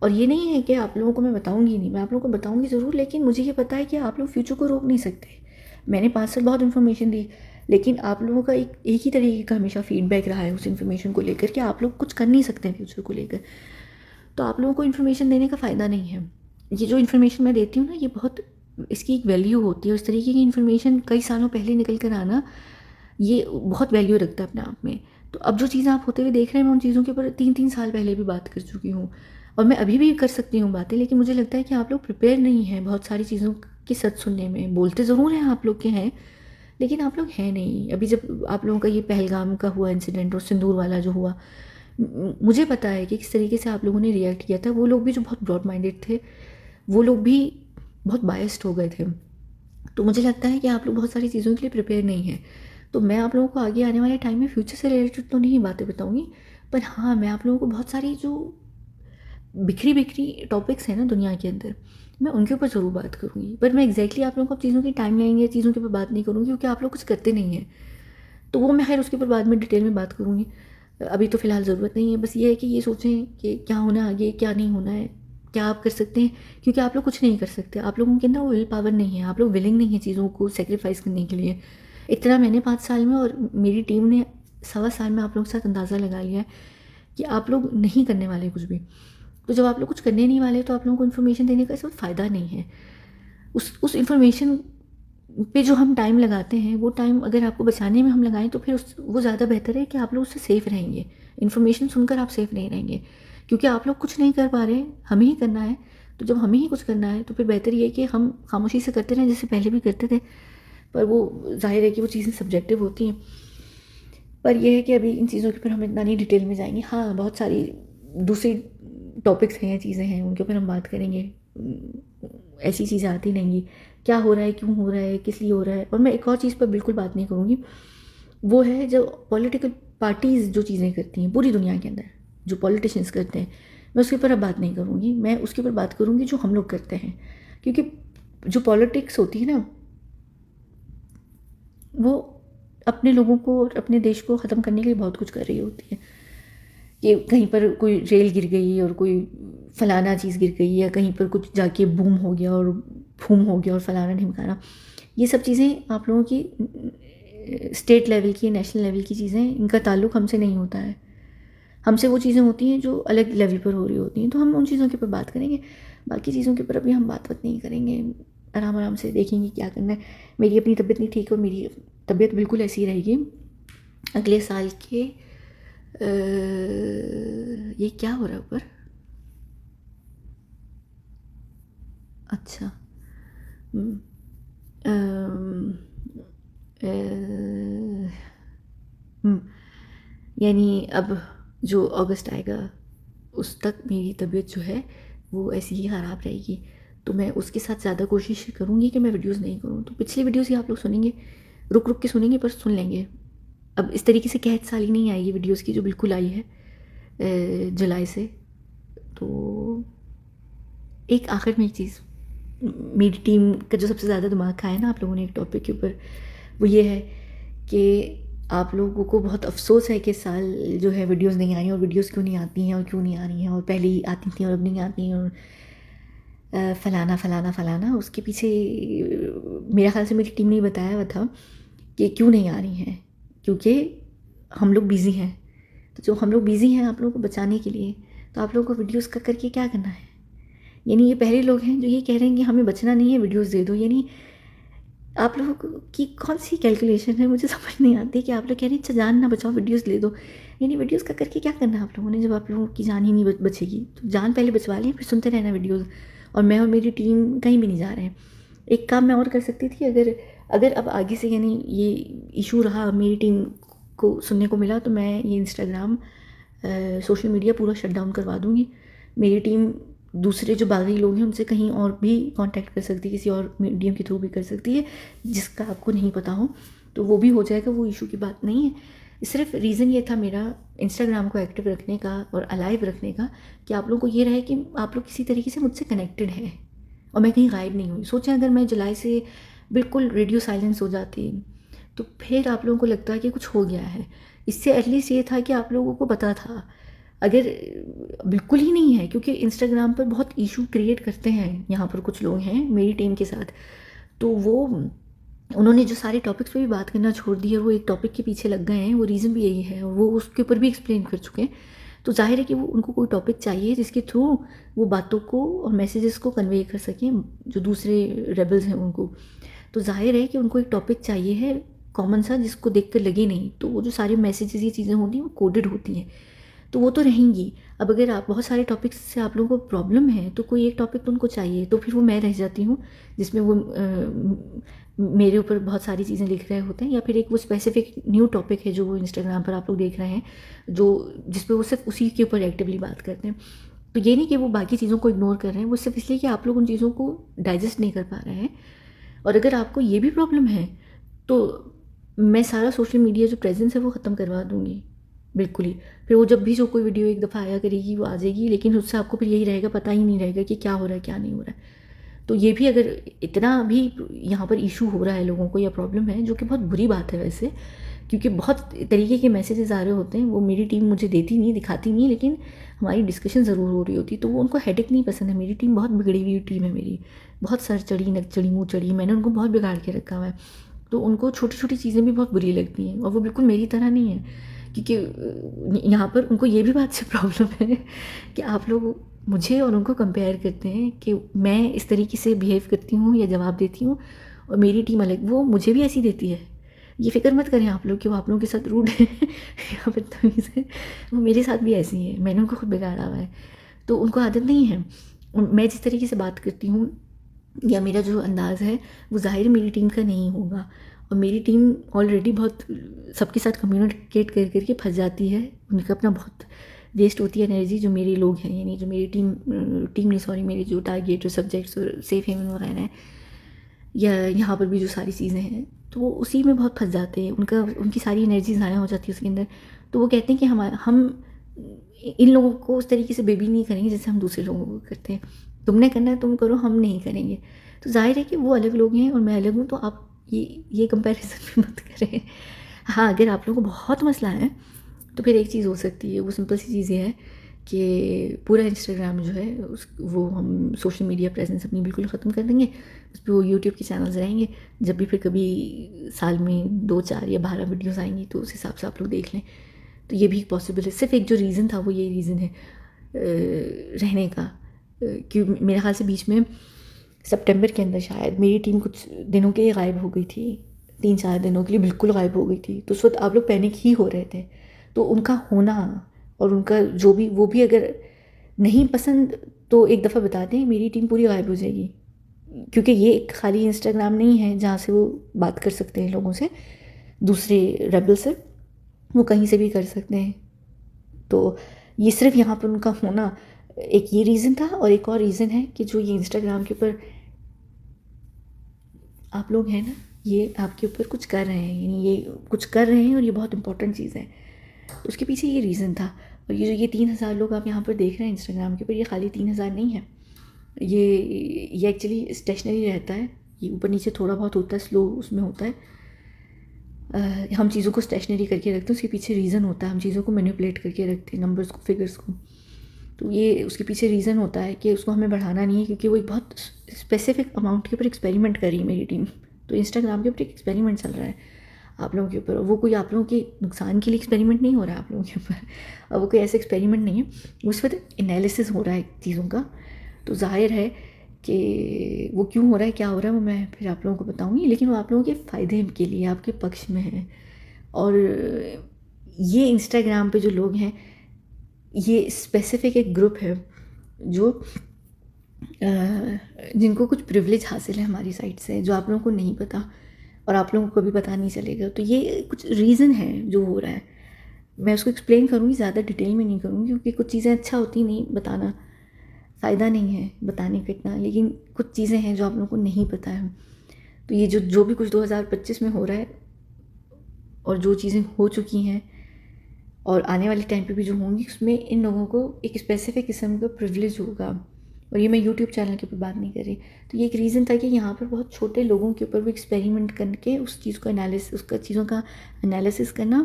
और ये नहीं है कि आप लोगों को मैं बताऊंगी नहीं, मैं आप लोगों को बताऊंगी ज़रूर, लेकिन मुझे ये पता है कि आप लोग फ्यूचर को रोक नहीं सकते। मैंने 5 साल बहुत इन्फॉर्मेशन दी, लेकिन आप लोगों का एक ही तरीके का हमेशा फीडबैक रहा है उस इन्फॉर्मेशन को लेकर कि आप लोग कुछ कर नहीं सकते हैं फ्यूचर को लेकर। तो आप लोगों को इन्फॉर्मेशन देने का फ़ायदा नहीं है। ये जो इन्फॉर्मेशन मैं देती हूँ ना, ये बहुत, इसकी एक वैल्यू होती है। उस तरीके की इन्फॉर्मेशन कई सालों पहले निकल कर आना, ये बहुत वैल्यू रखता है अपने आप में। तो अब जो चीज़ें आप होते हुए देख रहे हैं, मैं उन चीज़ों के ऊपर 3-3 साल पहले भी बात कर चुकी हूँ, और मैं अभी भी कर सकती हूँ बातें। लेकिन मुझे लगता है कि आप लोग प्रिपेयर नहीं हैं बहुत सारी चीज़ों की सच सुनने में। बोलते ज़रूर हैं आप लोग के हैं, लेकिन आप लोग हैं नहीं। अभी जब आप लोगों का ये पहलगाम का हुआ इंसिडेंट और सिंदूर वाला जो हुआ, मुझे पता है कि किस तरीके से आप लोगों ने रिएक्ट किया था। वो लोग भी जो बहुत ब्रॉड माइंडेड थे, वो लोग भी बहुत बायस्ड हो गए थे। तो मुझे लगता है कि आप लोग बहुत सारी चीज़ों के लिए प्रिपेयर नहीं हैं। तो मैं आप लोगों को आगे आने वाले टाइम में फ्यूचर से रिलेटेड तो नहीं बातें बताऊंगी, पर हाँ, मैं आप लोगों को बहुत सारी जो बिखरी बिखरी टॉपिक्स हैं ना दुनिया के अंदर, मैं उनके ऊपर ज़रूर बात करूँगी। पर मैं एग्जैक्टली आप लोगों को अब चीज़ों की टाइम लाइन या चीज़ों के ऊपर बात नहीं करूँगी, क्योंकि आप लोग कुछ करते नहीं हैं। तो वो मैं खैर उसके ऊपर बाद में डिटेल में बात करूँगी। अभी तो फ़िलहाल ज़रूरत नहीं है। बस ये है कि ये सोचें कि क्या होना है आगे, क्या नहीं होना है, क्या आप कर सकते हैं। क्योंकि आप लोग कुछ नहीं कर सकते, आप लोगों के अंदर वो विल पावर नहीं है, आप लोग विलिंग नहीं है चीज़ों को सेक्रीफाइस करने के लिए। इतना मैंने 5 साल में और मेरी टीम ने 1.25 साल में आप लोगों के साथ अंदाज़ा लगा लिया है कि आप लोग नहीं करने वाले कुछ भी। तो जब आप लोग कुछ करने नहीं वाले, तो आप लोगों को इन्फॉर्मेशन देने का इस वक्त फ़ायदा नहीं है। उस इन्फॉर्मेशन पे जो हम टाइम लगाते हैं, वो टाइम अगर आपको बचाने में हम लगाएं, तो फिर वो ज़्यादा बेहतर है कि आप लोग उससे सेफ़ रहेंगे। इन्फॉर्मेशन सुनकर आप सेफ़ नहीं रहेंगे, क्योंकि आप लोग कुछ नहीं कर पा रहे, हमें ही करना है। तो जब हमें ही कुछ करना है, तो फिर बेहतर ये है कि हम खामोशी से करते रहें, जैसे पहले भी करते थे। पर वो ज़ाहिर है कि वो चीज़ें सब्जेक्टिव होती हैं। पर यह है कि अभी इन चीज़ों के ऊपर हम इतना नहीं डिटेल में जाएंगे। हाँ, बहुत सारी दूसरी टॉपिक्स हैं, चीज़ें हैं, उनके ऊपर हम बात करेंगे। ऐसी चीज़ें आती रहेंगी, क्या हो रहा है, क्यों हो रहा है, किस लिए हो रहा है। और मैं एक और चीज़ पर बिल्कुल बात नहीं करूँगी, वो है जो पॉलिटिकल पार्टीज़ जो चीज़ें करती हैं पूरी दुनिया के अंदर, जो पॉलिटिशियंस करते हैं, मैं उसके ऊपर अब बात नहीं करूँगी। मैं उसके ऊपर बात करूँगी जो हम लोग करते हैं। क्योंकि जो पॉलिटिक्स होती है ना, वो अपने लोगों को और अपने देश को ख़त्म करने के लिए बहुत कुछ कर रही होती है। कि कहीं पर कोई रेल गिर गई और कोई फलाना चीज़ गिर गई, या कहीं पर कुछ जाके बूम हो गया और फूम हो गया और फलाना ढिमकाना, ये सब चीज़ें आप लोगों की स्टेट लेवल की, नेशनल लेवल की चीज़ें, इनका ताल्लुक़ हमसे नहीं होता है। हमसे वो चीज़ें होती हैं जो अलग लेवल पर हो रही होती हैं। तो हम उन चीज़ों के ऊपर बात करेंगे, बाकी चीज़ों के ऊपर अभी हम बात नहीं करेंगे। आराम आराम से देखेंगे क्या करना है। मेरी अपनी तबीयत नहीं ठीक, और मेरी तबीयत बिल्कुल ऐसी रहेगी अगले साल के ये क्या हो रहा है ऊपर? अच्छा, यानी अब जो अगस्त आएगा उस तक मेरी तबीयत जो है वो ऐसी ही ख़राब रहेगी। तो मैं उसके साथ ज़्यादा कोशिश करूँगी कि मैं वीडियोस नहीं करूँ। तो पिछली वीडियोस ही आप लोग सुनेंगे, रुक रुक के सुनेंगे, पर सुन लेंगे। अब इस तरीके से कहत साली नहीं आएगी वीडियोस की, जो बिल्कुल आई है जुलाई से। तो एक आखिर में एक चीज़, मेरी टीम का जो सबसे ज़्यादा दिमाग खाया ना आप लोगों ने एक टॉपिक के ऊपर, वो ये है कि आप लोगों को बहुत अफसोस है कि इस साल जो है वीडियोस नहीं आई, और वीडियोस क्यों नहीं आती हैं, और क्यों नहीं आ रही हैं, और पहले ही आती थी और अब नहीं आती हैं, और फ़लाना फ़लाना फ़लाना। उसके पीछे मेरा ख़्याल से मेरी टीम ने बताया हुआ था कि क्यों नहीं आ रही हैं, क्योंकि हम लोग बिज़ी हैं। तो जो हम लोग बिज़ी हैं आप लोगों को बचाने के लिए, तो आप लोगों को वीडियोस का करके क्या करना है। यानी ये पहले लोग हैं जो ये कह रहे हैं कि हमें बचना नहीं है, वीडियोस दे दो। यानी आप लोगों की कौन सी कैलकुलेशन है, मुझे समझ नहीं आती कि आप लोग कह रहे हैं अच्छा जान ना बचाओ, वीडियोस ले दो। यानी वीडियोस का करके क्या करना है आप लोगों ने, जब आप लोगों की जान ही नहीं बचेगी। तो जान पहले बचवा लें, फिर सुनते रहना वीडियोस। और मैं और मेरी टीम कहीं भी नहीं जा रहे हैं। एक काम मैं और कर सकती थी, अगर अगर अब आगे से यानी ये इशू रहा, मेरी टीम को सुनने को मिला, तो मैं ये इंस्टाग्राम सोशल मीडिया पूरा शट डाउन करवा दूँगी। मेरी टीम दूसरे जो बाकी लोग हैं उनसे कहीं और भी कांटेक्ट कर सकती है, किसी और मीडियम के थ्रू भी कर सकती है जिसका आपको नहीं पता हो, तो वो भी हो जाएगा, वो इशू की बात नहीं है। सिर्फ रीज़न ये था मेरा इंस्टाग्राम को एक्टिव रखने का और अलाइव रखने का कि आप लोगों को ये रहे कि आप लोग किसी तरीके से मुझसे कनेक्टेड हैं और मैं कहीं गायब नहीं हुई। सोचें अगर मैं जुलाई से बिल्कुल रेडियो साइलेंस हो जाती तो फिर आप लोगों को लगता है कि कुछ हो गया है। इससे एटलीस्ट ये था कि आप लोगों को पता था। अगर बिल्कुल ही नहीं है, क्योंकि इंस्टाग्राम पर बहुत इशू क्रिएट करते हैं यहाँ पर कुछ लोग हैं मेरी टीम के साथ, तो वो उन्होंने जो सारे टॉपिक्स पे भी बात करना छोड़ दिया और वो एक टॉपिक के पीछे लग गए हैं। वो रीज़न भी यही है और वो उसके ऊपर भी एक्सप्लेन कर चुके हैं। तो जाहिर है कि वो उनको कोई टॉपिक चाहिए जिसके थ्रू वो बातों को और मैसेजेस को कन्वे कर सकें जो दूसरे रेबल्स हैं उनको। तो जाहिर है कि उनको एक टॉपिक चाहिए है कॉमन सा, जिसको देख कर लगे नहीं। तो वो जो सारे मैसेजेस ये चीज़ें होती हैं वो कोडेड होती हैं, तो वो तो रहेंगी। अब अगर आप बहुत सारे टॉपिक्स से आप लोगों को प्रॉब्लम है तो कोई एक टॉपिक तो उनको चाहिए, तो फिर वो मैं रह जाती हूँ जिसमें वो मेरे ऊपर बहुत सारी चीज़ें लिख रहे होते हैं, या फिर एक वो स्पेसिफिक न्यू टॉपिक है जो वो इंस्टाग्राम पर आप लोग देख रहे हैं जो जिस पे वो सिर्फ उसी के ऊपर एक्टिवली बात करते हैं। तो ये नहीं कि वो बाकी चीज़ों को इग्नोर कर रहे हैं, वो सिर्फ इसलिए कि आप लोग उन चीज़ों को डाइजेस्ट नहीं कर पा रहे हैं। और अगर आपको ये भी प्रॉब्लम है तो मैं सारा सोशल मीडिया जो प्रेजेंस है वो ख़त्म करवा दूँगी, बिल्कुल ही। फिर वो जब भी जो कोई वीडियो एक दफ़ा आया करेगी वो आ जाएगी, लेकिन उससे आपको फिर यही रहेगा, पता ही नहीं रहेगा कि क्या हो रहा है क्या नहीं हो रहा है। तो ये भी अगर इतना भी यहाँ पर इशू हो रहा है लोगों को या प्रॉब्लम है, जो कि बहुत बुरी बात है वैसे, क्योंकि बहुत तरीके के मैसेजेस आ रहे होते हैं, वो मेरी टीम मुझे देती नहीं, दिखाती नहीं, लेकिन हमारी डिस्कशन ज़रूर हो रही होती। तो वो उनको हेडेक नहीं पसंद है। मेरी टीम बहुत बिगड़ी हुई टीम है मेरी, बहुत सर चढ़ी नक चढ़ी मुँह चढ़ी, मैंने उनको बहुत बिगाड़ के रखा हुआ है। तो उनको छोटी छोटी चीज़ें भी बहुत बुरी लगती हैं और वो बिल्कुल मेरी तरह नहीं है, क्योंकि यहाँ पर उनको ये भी बात से प्रॉब्लम है कि आप लोग मुझे और उनको कंपेयर करते हैं कि मैं इस तरीके से बिहेव करती हूँ या जवाब देती हूँ और मेरी टीम अलग, वो मुझे भी ऐसी देती है। ये फ़िक्र मत करें आप लोग कि वो आप लोगों के साथ रूड है या बदतमीज़ है, वो मेरे साथ भी ऐसी है, मैंने उनको खुद बिगाड़ा हुआ है। तो उनको आदत नहीं है। मैं जिस तरीके से बात करती हूँ या मेरा जो अंदाज़ है वो ज़ाहिर मेरी टीम का नहीं होगा, और मेरी टीम ऑलरेडी बहुत सबके साथ कम्युनिकेट कर करके फंस जाती है। उनका अपना बहुत वेस्ट होती है एनर्जी, जो मेरे लोग हैं, यानी जो मेरी टीम नहीं सॉरी, मेरे जो टारगेट और सब्जेक्ट्स और सेफ हेवन वगैरह हैं, या यहाँ पर भी जो सारी चीज़ें हैं, तो वो उसी में बहुत फंस जाते हैं। उनकी सारी एनर्जी ज़ाया हो जाती है उसके अंदर। तो वो कहते हैं कि हम इन लोगों को उस तरीके से बेबी नहीं करेंगे जैसे हम दूसरे लोगों को करते हैं। तुमने करना है तुम करो, हम नहीं करेंगे। तो जाहिर है कि वो अलग लोग हैं और मैं अलग हूँ, तो आप ये कंपैरिजन भी मत करें। हाँ, अगर आप लोगों को बहुत मसला है तो फिर एक चीज़ हो सकती है, वो सिंपल सी चीज़ ये है कि पूरा इंस्टाग्राम जो है वो हम सोशल मीडिया प्रेजेंस अपनी बिल्कुल ख़त्म कर देंगे। उस पर वो यूट्यूब के चैनल्स रहेंगे। जब भी फिर कभी साल में 2 4 या 12 वीडियोज़ आएंगी तो उस हिसाब से आप लोग देख लें। तो ये भी पॉसिबल है। सिर्फ एक जो रीज़न था वो यही रीज़न है रहने का, कि मेरे ख्याल से बीच में सितंबर के अंदर शायद मेरी टीम कुछ दिनों के लिए गायब हो गई थी, 3-4 दिनों के लिए बिल्कुल गायब हो गई थी। तो उस वक्त आप लोग पैनिक ही हो रहे थे। तो उनका होना और उनका जो भी, वो भी अगर नहीं पसंद तो एक दफ़ा बता दें, मेरी टीम पूरी गायब हो जाएगी। क्योंकि ये एक खाली इंस्टाग्राम नहीं है जहाँ से वो बात कर सकते हैं लोगों से, दूसरे रेबल से, वो कहीं से भी कर सकते हैं। तो ये सिर्फ यहाँ पर उनका होना एक ये रीज़न था, और एक और रीज़न है कि जो ये इंस्टाग्राम के ऊपर आप लोग हैं ना, ये आपके ऊपर कुछ कर रहे हैं, यानी ये कुछ कर रहे हैं और ये बहुत इंपॉर्टेंट चीज़ है। तो उसके पीछे ये रीज़न था। और ये 3,000 लोग आप यहाँ पर देख रहे हैं इंस्टाग्राम के ऊपर, ये खाली 3,000 नहीं है। ये एक्चुअली स्टेशनरी रहता है, ये ऊपर नीचे थोड़ा बहुत होता है, स्लो उसमें होता है। हम चीज़ों को स्टेशनरी करके रखते हैं, उसके पीछे रीज़न होता है। हम चीज़ों को मैनिपुलेट करके रखते हैं, नंबर्स को, फिगर्स को। तो ये उसके पीछे रीज़न होता है कि उसको हमें बढ़ाना नहीं है, क्योंकि वो एक बहुत स्पेसिफिक अमाउंट के ऊपर एक्सपेरिमेंट कर रही है मेरी टीम। तो इंस्टाग्राम के ऊपर एक एक्सपेरिमेंट चल रहा है आप लोगों के ऊपर, वो कोई आप लोगों के नुकसान के लिए एक्सपेरिमेंट नहीं हो रहा है आप लोगों के ऊपर, और वो कोई ऐसा एक्सपेरिमेंट नहीं है, उस पर एनालिसिस हो रहा है चीज़ों का। तो जाहिर है कि वो क्यों हो रहा है, क्या हो रहा है, वो मैं फिर आप लोगों को बताऊँगी, लेकिन वो आप लोगों के फ़ायदे के लिए, आपके पक्ष में है। और ये इंस्टाग्राम पे जो लोग हैं, ये स्पेसिफिक एक ग्रुप है जो जिनको कुछ प्रिविलेज हासिल है हमारी साइड से, जो आप लोगों को नहीं पता और आप लोगों को कभी पता नहीं चलेगा। तो ये कुछ रीज़न है जो हो रहा है। मैं उसको एक्सप्लेन करूँगी, ज़्यादा डिटेल में नहीं करूँगी, क्योंकि कुछ चीज़ें अच्छा होती नहीं बताना, फ़ायदा नहीं है बताने का इतना, लेकिन कुछ चीज़ें हैं जो आप लोगों को नहीं पता है। तो ये जो भी कुछ 2025 में हो रहा है, और जो चीज़ें हो चुकी हैं और आने वाले टाइम पे भी जो होंगी, उसमें इन लोगों को एक स्पेसिफिक किस्म का प्रिविलेज होगा। और ये मैं यूट्यूब चैनल के ऊपर बात नहीं कर रही। तो ये एक रीज़न था कि यहाँ पर बहुत छोटे लोगों के ऊपर वो एक्सपेरिमेंट करके उस चीज़ को उसका चीज़ों का एनालिसिस करना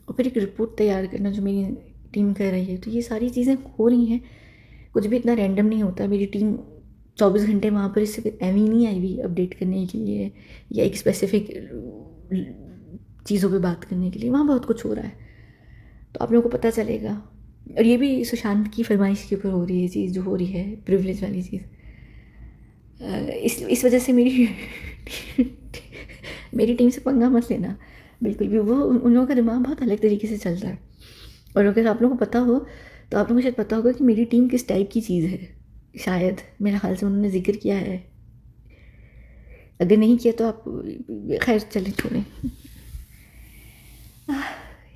और फिर एक रिपोर्ट तैयार करना जो मेरी टीम कर रही है। तो ये सारी चीज़ें हो रही हैं, कुछ भी इतना रैंडम नहीं होता। मेरी टीम 24 घंटे वहाँ पर इससे एवी नहीं आई हुई अपडेट करने के लिए या एक स्पेसिफिक चीज़ों पे बात करने के लिए। वहाँ बहुत कुछ हो रहा है, तो आप लोगों को पता चलेगा। और ये भी सुशांत की फरमाइश के ऊपर हो रही है चीज़ जो हो रही है, प्रिविलेज वाली चीज़। इस वजह से मेरी टीम से पंगा मत लेना बिल्कुल भी। वो उन लोगों का दिमाग बहुत अलग तरीके से चलता है। और अगर आप लोगों को पता हो तो आप लोगों को शायद पता होगा कि मेरी टीम किस टाइप की चीज़ है। शायद मेरे ख्याल से उन्होंने जिक्र किया है, अगर नहीं किया तो आप खैर चलें छोड़ें।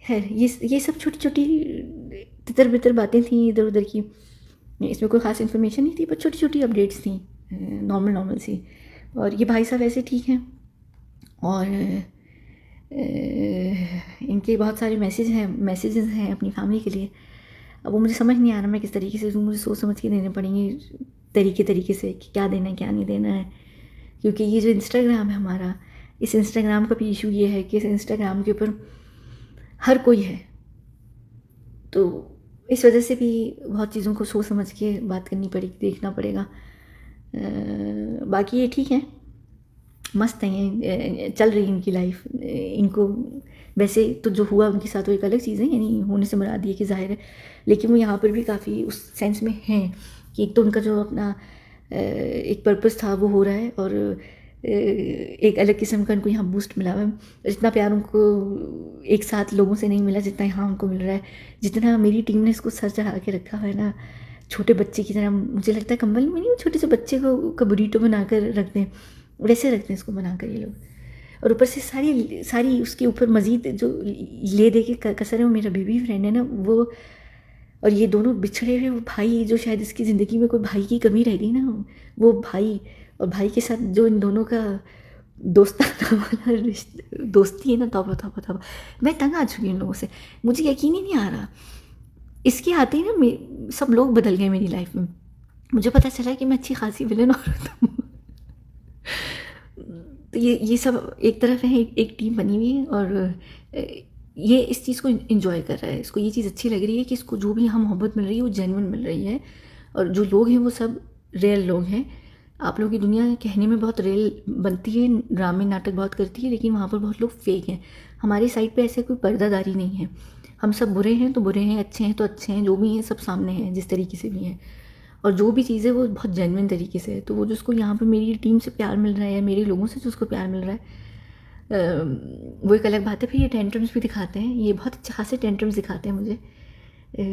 खैर ये सब छोटी छोटी तितर बितर बातें थी इधर उधर की। इसमें कोई ख़ास इन्फॉर्मेशन नहीं थी, पर छोटी छोटी अपडेट्स थी, नॉर्मल सी। और ये भाई साहब ऐसे ठीक हैं और इनके बहुत सारे मैसेजेस हैं अपनी फैमिली के लिए। अब वो मुझे समझ नहीं आ रहा मैं किस तरीके से दूँ। मुझे सोच समझ के देने पड़ेंगे तरीके से कि क्या देना है क्या नहीं देना है। क्योंकि ये जो इंस्टाग्राम है हमारा, इस इंस्टाग्राम का भी इशू ये है कि इस इंस्टाग्राम के ऊपर हर कोई है, तो इस वजह से भी बहुत चीज़ों को सोच समझ के बात करनी पड़ेगी, देखना पड़ेगा। बाकी ये ठीक है, मस्त हैं, चल रही इनकी लाइफ। इनको वैसे तो जो हुआ उनके साथ वो एक अलग चीज़ है, यानी होने से मुराद ये कि ज़ाहिर है, लेकिन वो यहाँ पर भी काफ़ी उस सेंस में हैं कि एक तो उनका जो अपना एक पर्पस था वो हो रहा है और एक अलग किस्म का उनको यहाँ बूस्ट मिला हुआ है। जितना प्यार उनको एक साथ लोगों से नहीं मिला जितना यहाँ उनको मिल रहा है, जितना मेरी टीम ने इसको सर चढ़ा के रखा हुआ है ना, छोटे बच्चे की तरह। मुझे लगता है कंबल में नहीं, छोटे से बच्चे को बुरीटो बना कर रख दें, वैसे रखते हैं इसको बना कर ये लोग। और ऊपर से सारी उसके ऊपर मज़ीद जो ले दे के कसर है वो मेरा बीबी फ्रेंड है ना वो, और ये दोनों बिछड़े हुए वो भाई जो शायद इसकी ज़िंदगी में कोई भाई की कमी रह गई ना, वो भाई और भाई के साथ जो इन दोनों का दोस्ताना वाला दोस्ती है ना, तौबा तौबा तौबा। मैं तंग आ चुकी हूँ इन लोगों से, मुझे यकीन ही नहीं आ रहा। इसके आते ही ना सब लोग बदल गए मेरी लाइफ में। मुझे पता चला कि मैं अच्छी खासी विलन औरत हूँ। तो ये सब एक तरफ है, एक टीम बनी हुई है और ये इस चीज़ को इन्जॉय कर रहा है। इसको ये चीज़ अच्छी लग रही है कि इसको जो भी यहाँ मोहब्बत मिल रही है वो जेन्युइन मिल रही है, और जो लोग हैं वो सब रियल लोग हैं। आप लोगों की दुनिया कहने में बहुत रियल बनती है, ड्रामे नाटक बहुत करती है, लेकिन वहाँ पर बहुत लोग फेक हैं। हमारी साइड पे ऐसे कोई पर्दादारी नहीं है। हम सब बुरे हैं तो बुरे हैं, अच्छे हैं तो अच्छे हैं, जो भी हैं सब सामने हैं जिस तरीके से भी हैं। और जो भी चीज़ है वो बहुत जेन्युइन तरीके से है। तो वो जिसको यहाँ पर मेरी टीम से प्यार मिल रहा है या मेरे लोगों से जो उसको प्यार मिल रहा है, वो एक अलग बात है। फिर ये टेंट्रम्स भी दिखाते हैं, ये बहुत अच्छे खासे टेंट्रम्स दिखाते हैं मुझे।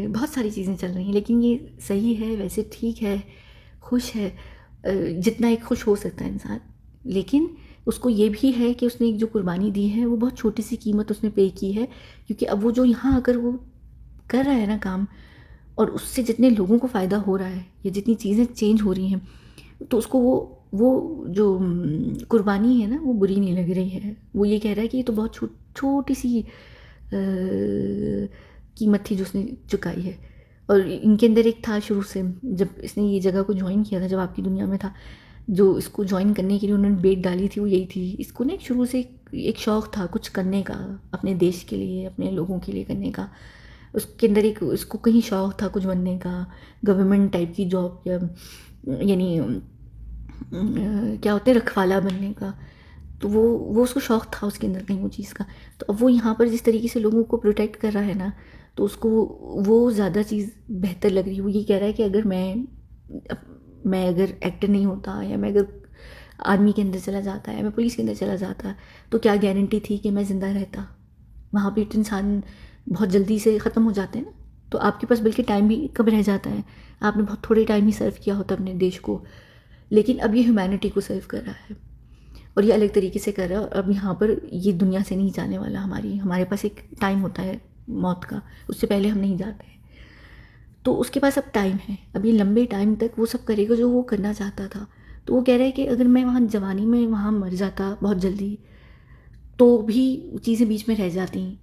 बहुत सारी चीज़ें चल रही हैं, लेकिन ये सही है, वैसे ठीक है, खुश है जितना एक खुश हो सकता है इंसान। लेकिन उसको ये भी है कि उसने एक जो कुर्बानी दी है वो बहुत छोटी सी कीमत उसने पे की है, क्योंकि अब वो जो यहाँ आकर वो कर रहा है ना काम, और उससे जितने लोगों को फ़ायदा हो रहा है या जितनी चीज़ें चेंज हो रही हैं, तो उसको वो जो कुर्बानी है ना वो बुरी नहीं लग रही है। वो ये कह रहा है कि ये तो बहुत छोटी सी कीमत थी जो उसने चुकाई है। और इनके अंदर एक था शुरू से, जब इसने ये जगह को ज्वाइन किया था, जब आपकी दुनिया में था, जो इसको ज्वाइन करने के लिए उन्होंने बेट डाली थी वो यही थी। इसको ना एक शुरू से एक शौक़ था कुछ करने का, अपने देश के लिए, अपने लोगों के लिए करने का। उसके अंदर एक इसको कहीं शौक़ था कुछ बनने का, गवर्नमेंट टाइप की जॉब, या यानी क्या होते हैं रखवाला बनने का। तो वो उसको शौक़ था उसके अंदर कहीं वो चीज़ का। तो अब वो यहाँ पर जिस तरीके से लोगों को प्रोटेक्ट कर रहा है ना, तो उसको वो ज़्यादा चीज़ बेहतर लग रही है। वो ये कह रहा है कि अगर मैं अगर एक्टर नहीं होता, या मैं अगर आर्मी के अंदर चला जाता, या मैं पुलिस के अंदर चला जाता, तो क्या गारंटी थी कि मैं ज़िंदा रहता। वहाँ पर तो इंसान बहुत जल्दी से ख़त्म हो जाते हैं ना, तो आपके पास बल्कि टाइम भी कब रह जाता है। आपने बहुत थोड़े टाइम ही सर्व किया होता अपने देश को, लेकिन अब ये ह्यूमैनिटी को सर्व कर रहा है और ये अलग तरीके से कर रहा है। और अब यहाँ पर ये दुनिया से नहीं जाने वाला। हमारे पास एक टाइम होता है मौत का, उससे पहले हम नहीं जाते हैं। तो उसके पास अब टाइम है, अब ये लंबे टाइम तक वो सब करेगा जो वो करना चाहता था। तो वो कह रहा है कि अगर मैं वहाँ जवानी में वहाँ मर जाता बहुत जल्दी, तो भी चीज़ें बीच में रह जाती हैं।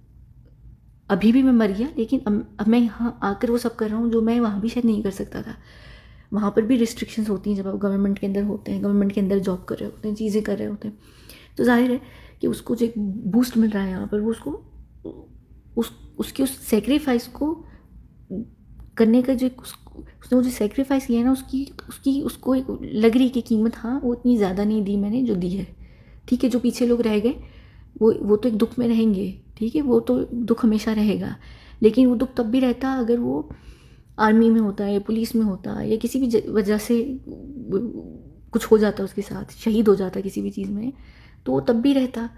अभी भी मैं मर गया, लेकिन अब मैं यहाँ आकर वो सब कर रहा हूँ जो मैं वहाँ भी शायद नहीं कर सकता था। वहाँ पर भी रिस्ट्रिक्शंस होती हैं जब आप गवर्नमेंट के अंदर होते हैं, गवर्नमेंट के अंदर जॉब कर रहे होते हैं, चीज़ें कर रहे होते हैं। तो जाहिर है कि उसको जो एक बूस्ट मिल रहा है यहाँ पर, वो उसको उसकी उस सेक्रीफाइस को करने का जो उसने वो जो सेक्रीफाइस किया है ना, उसकी उसकी उसको एक लग रही कि कीमत, हाँ वो इतनी ज़्यादा नहीं दी मैंने जो दी है। ठीक है, जो पीछे लोग रह गए वो तो एक दुख में रहेंगे, ठीक है, वो तो दुख हमेशा रहेगा, लेकिन वो दुख तब भी रहता अगर वो आर्मी में होता या पुलिस में होता या किसी भी वजह से कुछ हो जाता उसके साथ, शहीद हो जाता किसी भी चीज़ में, तो वो तब भी रहता।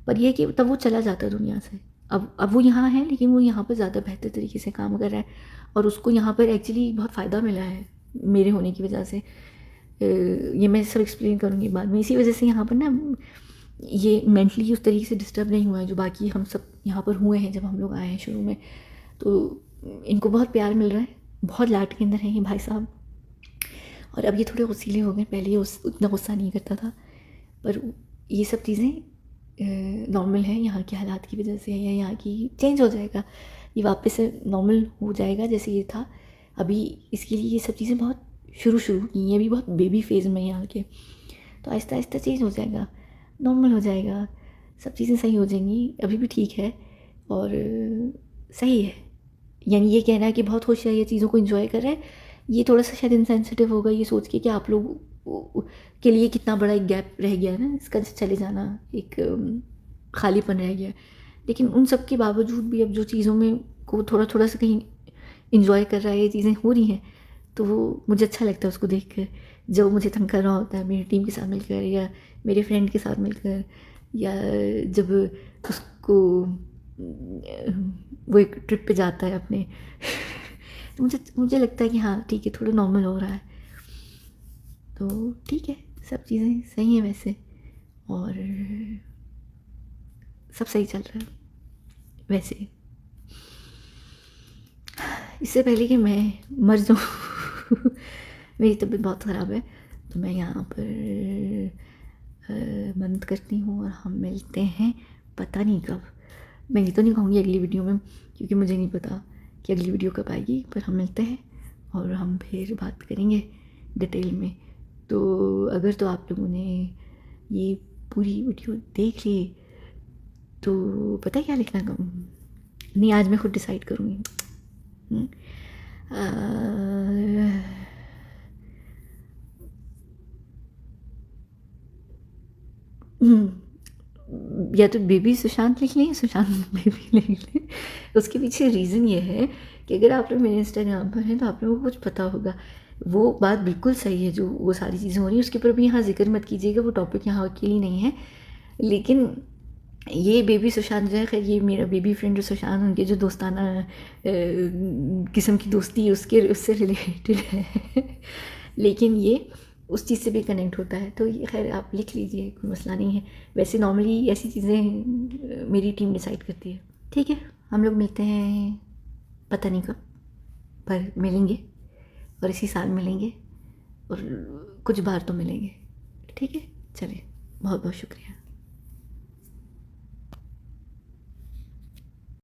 पर यह कि तब वो चला जाता दुनिया से। अब वो यहाँ है, लेकिन वो यहाँ पर ज़्यादा बेहतर तरीके से काम कर रहा है और उसको यहाँ पर एक्चुअली बहुत फ़ायदा मिला है मेरे होने की वजह से। ये मैं सब एक्सप्लेन करूँगी बाद में। इसी वजह से यहाँ पर ना ये मेंटली उस तरीके से डिस्टर्ब नहीं हुआ है जो बाकी हम सब यहाँ पर हुए हैं जब हम लोग आए हैं शुरू में। तो इनको बहुत प्यार मिल रहा है, बहुत लाड के अंदर हैं ये भाई साहब। और अब ये थोड़े गुस्सीले हो गए, पहले ये उतना गुस्सा नहीं करता था। पर ये सब चीज़ें नॉर्मल है यहाँ के हालात की वजह से, या यहाँ की चेंज हो जाएगा, ये वापस से नॉर्मल हो जाएगा जैसे ये था। अभी इसके लिए ये सब चीज़ें बहुत शुरू की हैं, अभी बहुत बेबी फेज़ में यहाँ के, तो आहिस्ता आहिस्ता चेंज हो जाएगा, नॉर्मल हो जाएगा, सब चीज़ें सही हो जाएंगी। अभी भी ठीक है और सही है। यानी ये कहना है कि बहुत खुश है, ये चीज़ों को एंजॉय कर रहा है, ये थोड़ा सा शायद इनसेंसिटिव होगा ये सोच के कि आप लोग के लिए कितना बड़ा एक गैप रह गया है ना, इसका चले जाना, एक खालीपन रह गया। लेकिन उन सब के बावजूद भी अब जो चीज़ों में को थोड़ा थोड़ा सा कहीं इंजॉय कर रहा है, ये चीज़ें हो रही हैं, तो वो मुझे अच्छा लगता है उसको देख कर। जब मुझे तंग कर रहा होता है मेरी टीम के साथ मिलकर या मेरे फ्रेंड के साथ मिलकर, या जब उसको वो एक ट्रिप पे जाता है अपने तो मुझे लगता है कि हाँ ठीक है, थोड़ा नॉर्मल हो रहा है, तो ठीक है, सब चीज़ें सही हैं वैसे, और सब सही चल रहा है वैसे। इससे पहले कि मैं मर जाऊँ मेरी तबीयत बहुत ख़राब है, तो मैं यहाँ पर बंद करती हूँ और हम मिलते हैं पता नहीं कब। मैं ये तो नहीं कहूँगी अगली वीडियो में, क्योंकि मुझे नहीं पता कि अगली वीडियो कब आएगी, पर हम मिलते हैं और हम फिर बात करेंगे डिटेल में। तो अगर तो आप लोगों ने ये पूरी वीडियो देख ली तो पता है क्या लिखना नहीं, आज मैं खुद डिसाइड करूँगी। या तो बेबी सुशांत लिख लें, सुशांत बेबी लिख लें। उसके पीछे रीज़न ये है कि अगर आप लोग मेरे इंस्टाग्राम पर हैं तो आप लोगों को कुछ पता होगा। वो बात बिल्कुल सही है जो वो सारी चीज़ें हो रही हैं, उसके ऊपर भी यहाँ जिक्र मत कीजिएगा, वो टॉपिक यहाँ के लिए नहीं है। लेकिन ये बेबी सुशांत जो है, खैर ये मेरा बेबी फ्रेंड सुशांत, उनके जो दोस्ताना किस्म की दोस्ती है उससे रिलेटेड है लेकिन ये उस चीज़ से भी कनेक्ट होता है, तो ये खैर आप लिख लीजिए, कोई मसला नहीं है। वैसे नॉर्मली ऐसी चीज़ें मेरी टीम डिसाइड करती है। ठीक है, हम लोग मिलते हैं पता नहीं कब, पर मिलेंगे और इसी साल मिलेंगे और कुछ बार तो मिलेंगे। ठीक है, चलिए, बहुत बहुत शुक्रिया।